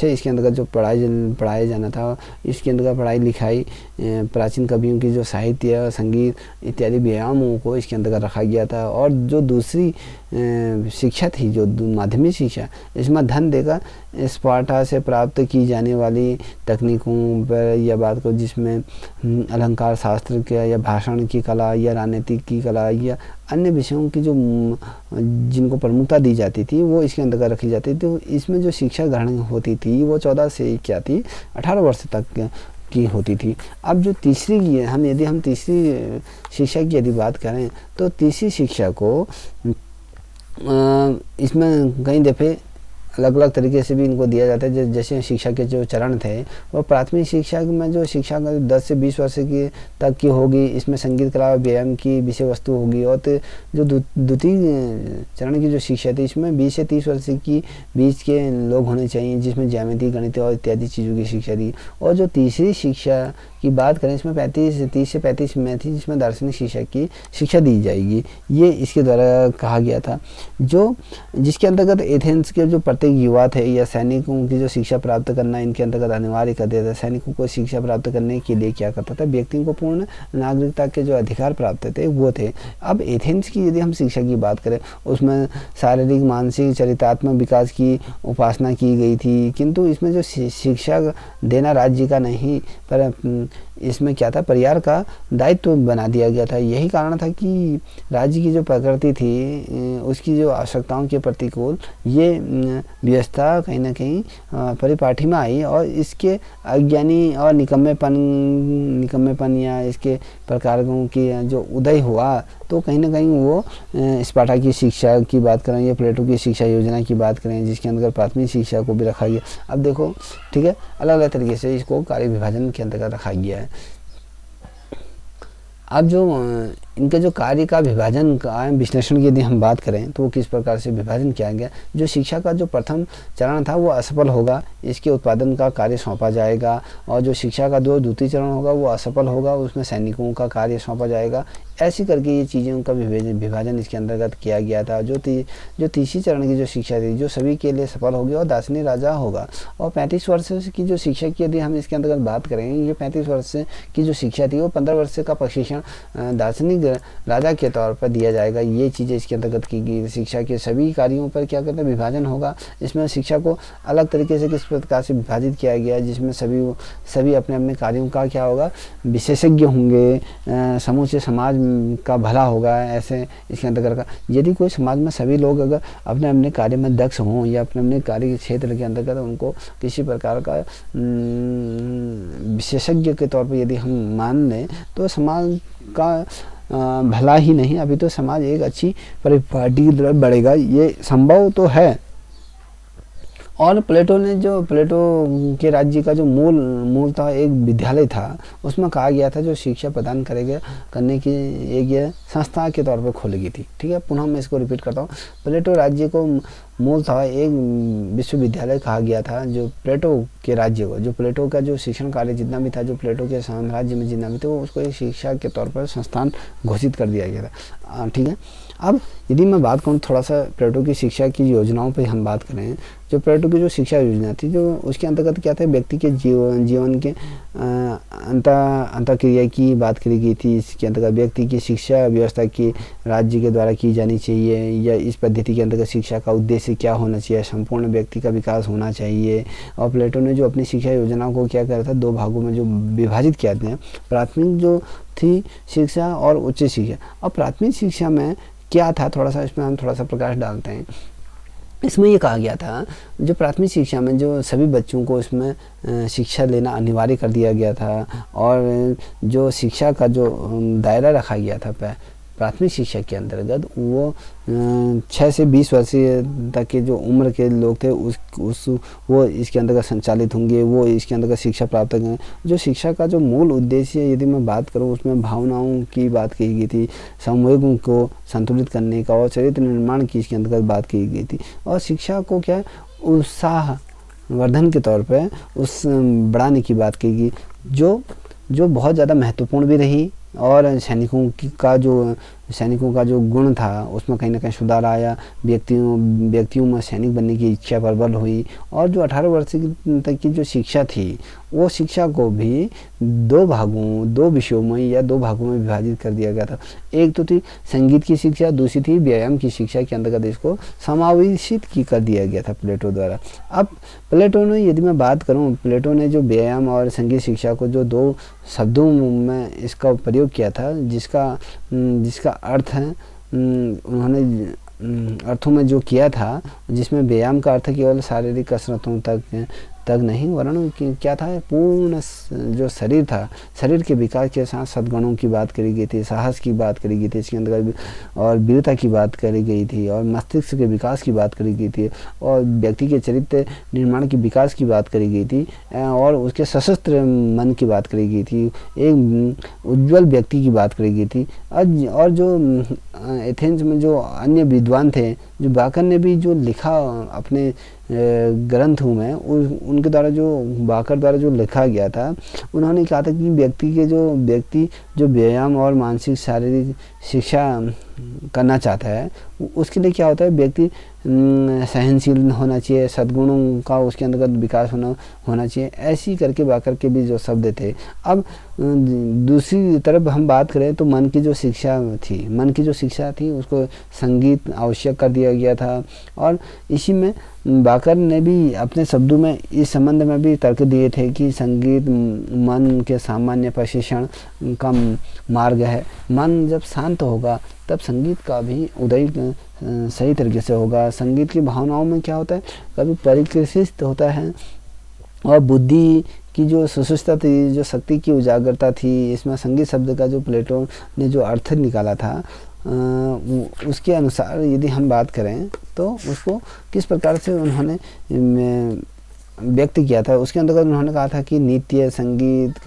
इसके अंतर्गत जो पढ़ाया जाना था, इसके अंतर्गत पढ़ाई लिखाई, प्राचीन कवियों की जो साहित्य, संगीत इत्यादि व्यायामों को इसके अंतर्गत रखा गया था। और जो दूसरी शिक्षा थी, जो माध्यमिक शिक्षा, इसमें धन देकर स्पार्टा से प्राप्त की जाने वाली तकनीकों पर यह बात को, जिसमें अलंकार शास्त्र का या भाषण की कला या राजनीतिक की कला या अन्य विषयों की जो जिनको प्रमुखता दी जाती थी वो इसके अंतर्गत रखी जाती थी। तो इसमें जो शिक्षा ग्रहण होती थी वो 14 से क्या थी 18 वर्ष तक की होती थी। अब जो तीसरी यदि हम तीसरी शिक्षा की यदि बात करें तो तीसरी शिक्षा को इसमें कई दफ़े अलग अलग तरीके से भी इनको दिया जाता है। जैसे शिक्षा के जो चरण थे वो प्राथमिक शिक्षा में जो शिक्षा 10 से 20 वर्ष की तक की होगी, इसमें संगीत कला और व्यायाम की विषय वस्तु होगी। और जो द्वितीय चरण की जो शिक्षा थी इसमें 20 से 30 वर्ष की बीच के लोग होने चाहिए, जिसमें ज्यामिति, गणित और इत्यादि चीज़ों की शिक्षा दी। और जो तीसरी शिक्षा की बात करें इसमें 30 से 35 में थी, जिसमें दार्शनिक शिक्षा की शिक्षा दी जाएगी, ये इसके द्वारा कहा गया था। जिसके अंतर्गत एथेंस के जो प्रत्येक युवा थे या सैनिकों की जो शिक्षा प्राप्त करना इनके अंतर्गत अनिवार्य कर दिया था। सैनिकों को शिक्षा प्राप्त करने के लिए क्या करता था, व्यक्ति को पूर्ण नागरिकता के जो अधिकार प्राप्त थे वो थे। अब एथेंस की यदि हम शिक्षा की बात करें उसमें शारीरिक, मानसिक, चरित्रात्मक विकास की उपासना की गई थी, किंतु इसमें जो शिक्षा देना राज्य का नहीं पर इसमें क्या था, परिवार का दायित्व बना दिया गया था। यही कारण था कि राज्य की जो प्रकृति थी उसकी जो आवश्यकताओं के प्रतिकूल ये व्यवस्था कहीं ना कहीं परिपाठी में आई और इसके अज्ञानी और निकम्मेपन या इसके प्रकारों की जो उदय हुआ तो कहीं ना कहीं वो स्पार्टा की शिक्षा की बात करें या प्लेटो की शिक्षा योजना की बात करें, जिसके अंदर प्राथमिक शिक्षा को भी रखा गया। अब देखो ठीक है, अलग अलग तरीके से इसको कार्य विभाजन के अंतर्गत रखा गया है। अब जो इनके जो कार्य का विभाजन का विश्लेषण की यदि हम बात करें तो वो किस प्रकार से विभाजन किया गया। जो शिक्षा का जो प्रथम चरण था वो असफल होगा, इसके उत्पादन का कार्य सौंपा जाएगा। और जो शिक्षा का जो द्वितीय चरण होगा वो असफल होगा, उसमें सैनिकों का कार्य सौंपा जाएगा। ऐसी करके ये चीज़ों का विभाजन इसके अंतर्गत किया गया था। जो तीसरी चरण की जो शिक्षा थी जो सभी के लिए सफल होगी और दार्शनिक राजा होगा। और 35 वर्ष की जो शिक्षा की यदि हम इसके अंतर्गत बात करें, ये 35 वर्ष की जो शिक्षा थी वो 15 वर्ष का प्रशिक्षण दार्शनिक राजा के तौर पर दिया जाएगा। ये चीज़ें इसके अंतर्गत की गई। शिक्षा के सभी कार्यों पर क्या कहते हैं, विभाजन होगा। इसमें शिक्षा को अलग तरीके से किस प्रकार से विभाजित किया गया, जिसमें सभी अपने अपने कार्यों का क्या होगा, विशेषज्ञ होंगे, समूचे समाज का भला होगा। ऐसे इसके अंतर्गत का यदि कोई समाज में सभी लोग अगर अपने अपने कार्य में दक्ष हों या अपने अपने कार्य के क्षेत्र के अंतर्गत उनको किसी प्रकार का विशेषज्ञ के तौर पर यदि हम मान लें तो समाज का भला ही नहीं, अभी तो समाज एक अच्छी परिपाटी की तरफ बढ़ेगा। ये संभव तो है। और प्लेटो के राज्य का जो मूल था एक विद्यालय था, उसमें कहा गया था जो शिक्षा प्रदान करने की एक संस्था के तौर पर खोली गई थी। ठीक है, पुनः मैं इसको रिपीट करता हूँ। प्लेटो राज्य को मूल था एक विश्वविद्यालय कहा गया था। जो प्लेटो के राज्य को, जो प्लेटो का जो शिक्षण कार्य जितना भी था, जो प्लेटो के साम्राज्य में जितना भी था, वो उसको एक शिक्षा के तौर पर संस्थान घोषित कर दिया गया था। ठीक है, अब यदि मैं बात करूँ थोड़ा सा प्लेटो की शिक्षा की योजनाओं पर हम बात करें, जो प्लेटो की जो शिक्षा योजना थी जो उसके अंतर्गत क्या था, व्यक्ति के जीवन के अंतःक्रिया की बात करी गई थी। इसके अंतर्गत व्यक्ति की शिक्षा व्यवस्था की राज्य के द्वारा की जानी चाहिए, या इस पद्धति के अंतर्गत शिक्षा का उद्देश्य क्या होना चाहिए, संपूर्ण व्यक्ति का विकास होना चाहिए। और प्लेटो ने जो अपनी शिक्षा योजना को क्या करा था, 2 भागों में जो विभाजित किया था, प्राथमिक जो थी शिक्षा और उच्च शिक्षा। और प्राथमिक शिक्षा में क्या था, थोड़ा सा इसमें हम थोड़ा सा प्रकाश डालते हैं। इसमें ये कहा गया था जो प्राथमिक शिक्षा में जो सभी बच्चों को इसमें शिक्षा लेना अनिवार्य कर दिया गया था, और जो शिक्षा का जो दायरा रखा गया था प्राथमिक शिक्षा के अंतर्गत वो 6 से 20 वर्षीय तक के जो उम्र के लोग थे वो इसके अंतर्गत संचालित होंगे, वो इसके अंतर्गत शिक्षा प्राप्त करेंगे। जो शिक्षा का जो मूल उद्देश्य यदि मैं बात करूं उसमें भावनाओं की बात की गई थी, संवेगों को संतुलित करने का और चरित्र निर्माण की इसके अंतर्गत बात की गई थी। और शिक्षा को क्या उत्साह वर्धन के तौर पर उस बढ़ाने की बात की गई जो बहुत ज़्यादा महत्वपूर्ण भी रही, और सैनिकों का जो गुण था उसमें कहीं ना कहीं सुधार आया, व्यक्तियों में सैनिक बनने की इच्छा प्रबल हुई। और जो 18 वर्ष तक की जो शिक्षा थी वो शिक्षा को भी दो विषयों में या 2 भागों में विभाजित कर दिया गया था। एक तो थी संगीत की शिक्षा, दूसरी थी व्यायाम की शिक्षा के अंतर्गत इसको समावेशित कर दिया गया था प्लेटो द्वारा। अब प्लेटो ने, यदि मैं बात करूं, प्लेटो ने जो व्यायाम और संगीत शिक्षा को जो 2 शब्दों में इसका प्रयोग किया था, जिसका अर्थ है उन्होंने अर्थों में जो किया था, जिसमें व्यायाम का अर्थ केवल शारीरिक कसरतों तक नहीं, वरन क्या था, पूर्ण जो शरीर था, शरीर के विकास के साथ सद्गुणों की बात करी गई थी, साहस की बात करी गई थी इसके अंदर, और वीरता की बात करी गई थी, और मस्तिष्क के विकास की बात करी गई थी, और व्यक्ति के चरित्र निर्माण के विकास की बात करी गई थी, और उसके सशस्त्र मन की बात करी गई थी, एक उज्ज्वल व्यक्ति की बात करी गई थी। और जो एथेंस में जो अन्य विद्वान थे, जो बाकर ने भी जो लिखा अपने ग्रंथों में, उनके द्वारा बाकर द्वारा जो लिखा गया था, उन्होंने कहा था कि व्यक्ति जो व्यायाम और मानसिक शारीरिक शिक्षा करना चाहता है, उसके लिए क्या होता है, व्यक्ति सहनशील होना चाहिए, सद्गुणों का उसके अंतर्गत विकास होना चाहिए, ऐसी करके बाकर के भी जो शब्द थे। अब दूसरी तरफ हम बात करें तो मन की जो शिक्षा थी उसको संगीत आवश्यक कर दिया गया था। और इसी में बाकर ने भी अपने शब्दों में इस संबंध में भी तर्क दिए थे कि संगीत मन के सामान्य प्रशिक्षण का मार्ग है। मन जब शांत होगा तब संगीत का भी उदय सही तरीके से होगा। संगीत की भावनाओं में क्या होता है, कभी परिकृषित होता है, और बुद्धि की जो सुसुष्टता थी, जो शक्ति की उजागरता थी, इसमें संगीत शब्द का जो प्लेटो ने जो अर्थ निकाला था, उसके अनुसार यदि हम बात करें तो उसको किस प्रकार से उन्होंने व्यक्त किया था, उसके अंतर्गत उन्होंने कहा था कि नृत्य, संगीत,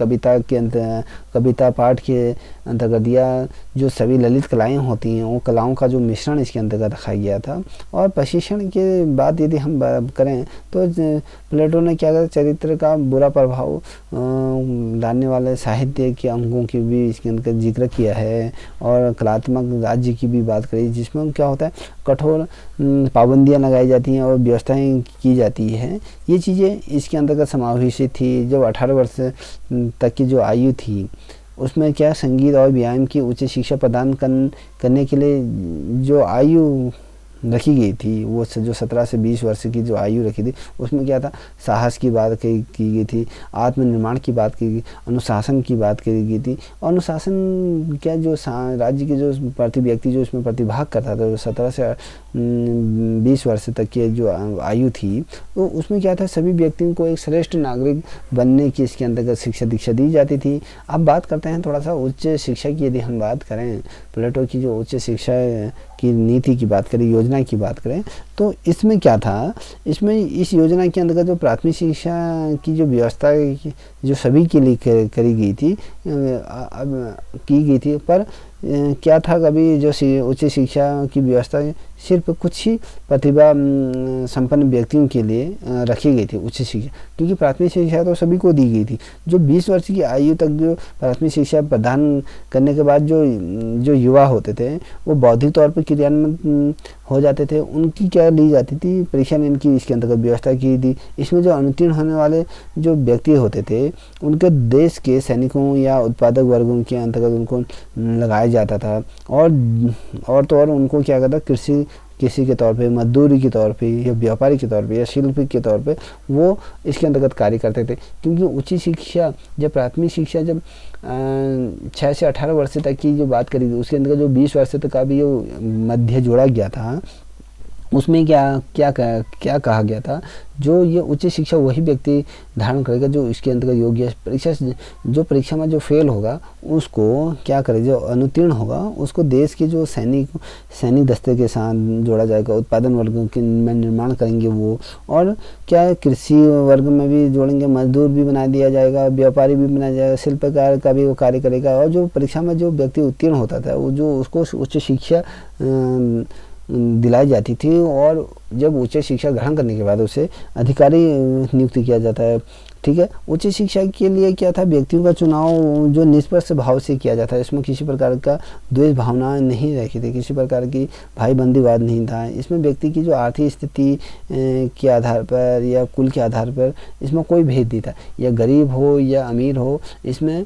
कविता पाठ के अंतर्गत या जो सभी ललित कलाएं होती हैं, वो कलाओं का जो मिश्रण इसके अंतर्गत रखा गया था। और प्रशिक्षण के बाद यदि हम बात करें तो प्लेटो ने क्या कहा, चरित्र का बुरा प्रभाव डालने वाले साहित्य के अंगों की भी इसके अंतर्गत जिक्र किया है, और कलात्मक राज्य की भी बात करी, जिसमें क्या होता है, कठोर पाबंदियां लगाई जाती हैं और व्यवस्थाएं की जाती है। ये चीज़ें इसके अंतर्गत समावेशित थी। जब 18 वर्ष तक की जो आयु थी उसमें क्या संगीत और व्यायाम की उच्च शिक्षा प्रदान करने के लिए जो आयु रखी गई थी, वो जो 17 से 20 वर्ष की जो आयु रखी थी, उसमें क्या था, साहस की बात की गई थी, आत्मनिर्माण की बात की गई, अनुशासन की बात की गई थी। अनुशासन क्या, जो राज्य के जो प्रति व्यक्ति जो इसमें प्रतिभाग करता था, 17 से 20 वर्ष तक की जो आयु थी, तो उसमें क्या था, सभी व्यक्तियों को एक श्रेष्ठ नागरिक बनने की इसके अंतर्गत शिक्षा दीक्षा दी जाती थी। अब बात करते हैं थोड़ा सा उच्च शिक्षा की। यदि हम बात करें प्लेटो की जो उच्च शिक्षा की नीति की बात करें, योजना की बात करें, तो इसमें क्या था, इसमें इस योजना के अंतर्गत जो प्राथमिक शिक्षा की जो व्यवस्था जो सभी के लिए करी गई थी, पर क्या था, कभी जो उच्च शिक्षा की व्यवस्था सिर्फ कुछ ही प्रतिभा संपन्न व्यक्तियों के लिए रखी गई थी उच्च शिक्षा, क्योंकि प्राथमिक शिक्षा तो सभी को दी गई थी। जो 20 वर्ष की आयु तक जो प्राथमिक शिक्षा प्रदान करने के बाद जो युवा होते थे वो बौद्धिक तौर पर क्रियान्वित हो जाते थे, उनकी क्या ली जाती थी, परीक्षा में इनकी इसके अंतर्गत व्यवस्था की थी। इसमें जो अनुत्तीर्ण होने वाले जो व्यक्ति होते थे उनके देश के सैनिकों या उत्पादक वर्गों के अंतर्गत उनको लगाया जाता था, और तो और उनको क्या कहता, कृषि के तौर पे, मजदूरी के तौर पे, या व्यापारी के तौर पे, या शिल्पी के तौर पे वो इसके अंतर्गत कार्य करते थे। क्योंकि उच्च शिक्षा जब प्राथमिक शिक्षा जब 6 से 18 वर्ष तक की जो बात करी, उसके अंतर्गत जो 20 वर्ष तक का भी मध्य जोड़ा गया था, उसमें क्या कहा गया था, जो ये उच्च शिक्षा वही व्यक्ति धारण करेगा जो इसके अंतर्गत योग्य परीक्षा, जो परीक्षा में जो फेल होगा उसको क्या करेगा, जो अनुत्तीर्ण होगा उसको देश के जो सैनिक दस्ते के साथ जोड़ा जाएगा, उत्पादन वर्ग में निर्माण करेंगे वो, और क्या है कृषि वर्ग में भी जोड़ेंगे, मजदूर भी बना दिया जाएगा, व्यापारी भी बनाया जाएगा, शिल्पकार का भी वो कार्य करेगा। और जो परीक्षा में जो व्यक्ति उत्तीर्ण होता था वो जो उसको उच्च शिक्षा दिलाई जाती थी, और जब उच्च शिक्षा ग्रहण करने के बाद उसे अधिकारी नियुक्त किया जाता है। ठीक है, उच्च शिक्षा के लिए क्या था, व्यक्तियों का चुनाव जो निष्पक्ष भाव से किया जाता है, इसमें किसी प्रकार का द्वेष भावना नहीं रखी थी, किसी प्रकार की भाईबंदीवाद नहीं था। इसमें व्यक्ति की जो आर्थिक स्थिति के आधार पर या कुल के आधार पर इसमें कोई भेद नहीं था, या गरीब हो या अमीर हो, इसमें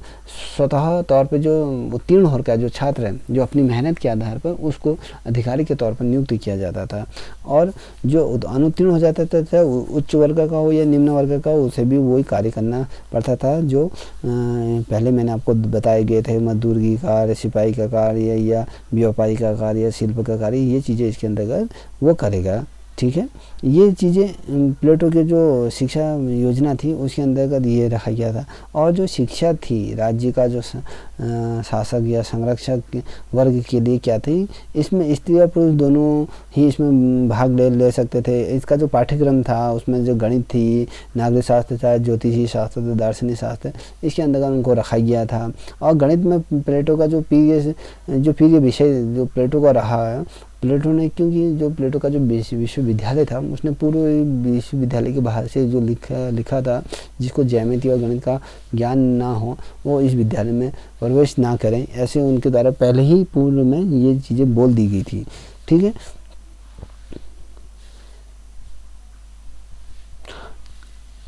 स्वतः तौर पर जो उत्तीर्ण होकर जो छात्र है जो अपनी मेहनत के आधार पर उसको अधिकारी के तौर पर नियुक्त किया जाता था, और जो अनुत्तीर्ण हो जाता था उच्च वर्ग का हो या निम्न वर्ग का हो उसे भी वही कार्य करना पड़ता था, जो पहले मैंने आपको बताए गए थे, मजदूर की कार्य, सिपाही का कार्य या व्यापारी का कार्य या शिल्प का कार्य, ये चीज़ें इसके अंतर्गत वो करेगा। ठीक है, ये चीज़ें प्लेटो के जो शिक्षा योजना थी उसके अंतर्गत ये रखा गया था। और जो शिक्षा थी राज्य का जो शासक या संरक्षक वर्ग के लिए क्या थी, इसमें स्त्री और पुरुष दोनों ही इसमें भाग ले सकते थे। इसका जो पाठ्यक्रम था उसमें जो गणित थी, नागरिक शास्त्र था, ज्योतिषी शास्त्र था, दार्शनिक शास्त्र, इसके अंतर्गत उनको रखा गया था। और गणित में प्लेटो का जो प्रिय विषय जो प्लेटो का रहा है, प्लेटो ने, क्योंकि जो प्लेटो का जो विश्वविद्यालय था उसने पूर्व विश्वविद्यालय के बाहर से जो लिखा था, जिसको ज्यामिति और गणित का ज्ञान ना हो वो इस विद्यालय में प्रवेश ना करें, ऐसे उनके द्वारा पहले ही पूर्व में ये चीज़ें बोल दी गई थी। ठीक है,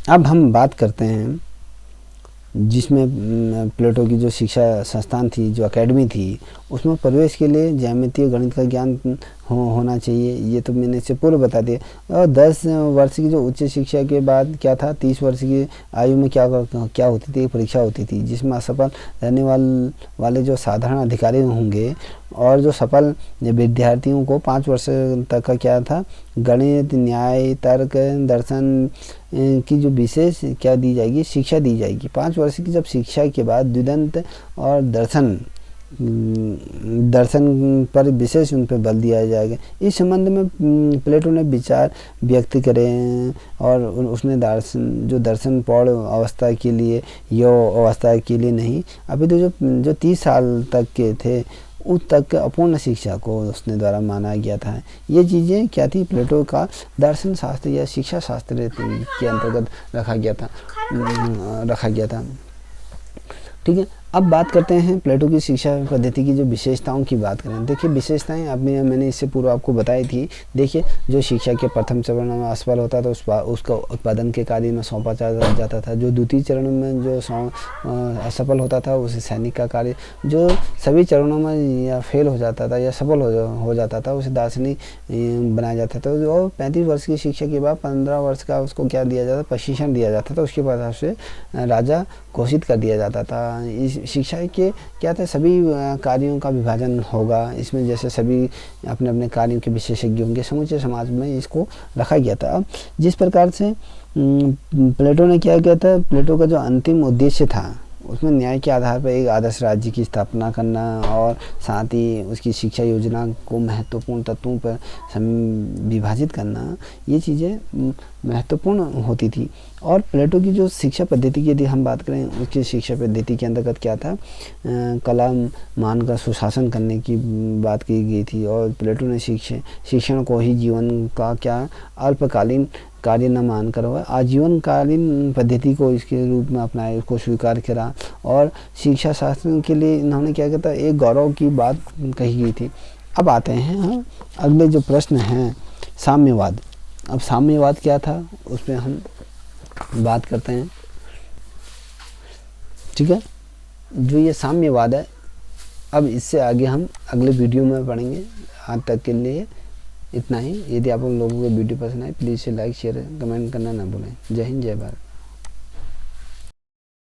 अब हम बात करते हैं जिसमें प्लेटो की जो शिक्षा संस्थान थी, जो एकेडमी थी, उसमें प्रवेश के लिए ज्यामिति और गणित का ज्ञान होना चाहिए, ये तो मैंने इससे पूर्व बता दिया। और 10 वर्ष की जो उच्च शिक्षा के बाद क्या था, 30 वर्ष की आयु में क्या होती थी, परीक्षा होती थी, जिसमें असफल रहने वाले जो साधारण अधिकारी होंगे और जो सफल विद्यार्थियों को 5 वर्ष तक का क्या था, गणित, न्याय, तर्क, दर्शन की जो विशेष क्या दी जाएगी, शिक्षा दी जाएगी। 5 वर्ष की जब शिक्षा के बाद द्विदंत और दर्शन पर विशेष उन पर बल दिया जाएगा। इस संबंध में प्लेटो ने विचार व्यक्त करे, और उसने दर्शन प्रौढ़ अवस्था के लिए, यौवन अवस्था के लिए नहीं, अभी तो जो 30 साल तक के थे उस तक अपूर्ण शिक्षा को उसने द्वारा माना गया था। ये चीज़ें क्या थी, प्लेटो का दर्शन शास्त्र या शिक्षा शास्त्र के अंतर्गत रखा गया था। ठीक है, अब बात करते हैं प्लेटो की शिक्षा पद्धति की जो विशेषताओं की बात करें। देखिए, विशेषताएं मैंने इससे पूर्व आपको बताई थी। देखिए, जो शिक्षा के प्रथम चरण में असफल होता था उसका उत्पादन के कार्य में सौंपा जाता था। जो द्वितीय चरण में जो असफल होता था उसे सैनिक का कार्य, जो सभी चरणों में या फेल हो जाता था या सफल हो जाता था उसे दार्शनिक बनाया जाता था। और 35 वर्ष की शिक्षा के बाद 15 वर्ष का उसको क्या दिया जाता, प्रशिक्षण दिया जाता था, उसके बाद उसे राजा घोषित कर दिया जाता था। इस शिक्षा के क्या था, सभी कार्यों का विभाजन होगा इसमें, जैसे सभी अपने अपने कार्यों के विशेषज्ञ होंगे, समूचे समाज में इसको रखा गया था। अब जिस प्रकार से प्लेटो ने क्या किया था, प्लेटो का जो अंतिम उद्देश्य था उसमें न्याय के आधार पर एक आदर्श राज्य की स्थापना करना और साथ ही उसकी शिक्षा योजना को महत्वपूर्ण तत्वों पर विभाजित करना, ये चीज़ें महत्वपूर्ण होती थी। और प्लेटो की जो शिक्षा पद्धति की यदि हम बात करें, उसकी शिक्षा पद्धति के अंतर्गत क्या था, कला मान का सुशासन करने की बात की गई थी। और प्लेटो ने शिक्षण को ही जीवन का क्या अल्पकालीन कार्य न मानकर वह आजीवनकालीन पद्धति को इसके रूप में अपनाया, उसको स्वीकार करा। और शिक्षा शास्त्र के लिए इन्होंने क्या कहता है, एक गौरव की बात कही गई थी। अब आते हैं अगले जो प्रश्न हैं, साम्यवाद। अब साम्यवाद क्या था उस पर हम बात करते हैं। ठीक है, जो ये साम्यवाद है, अब इससे आगे हम अगले वीडियो में पढ़ेंगे। आज तक के लिए इतना ही। यदि आप लोगों को वीडियो पसंद आए प्लीज़ इसे लाइक, शेयर, कमेंट करना ना भूलें। जय हिंद, जय भारत।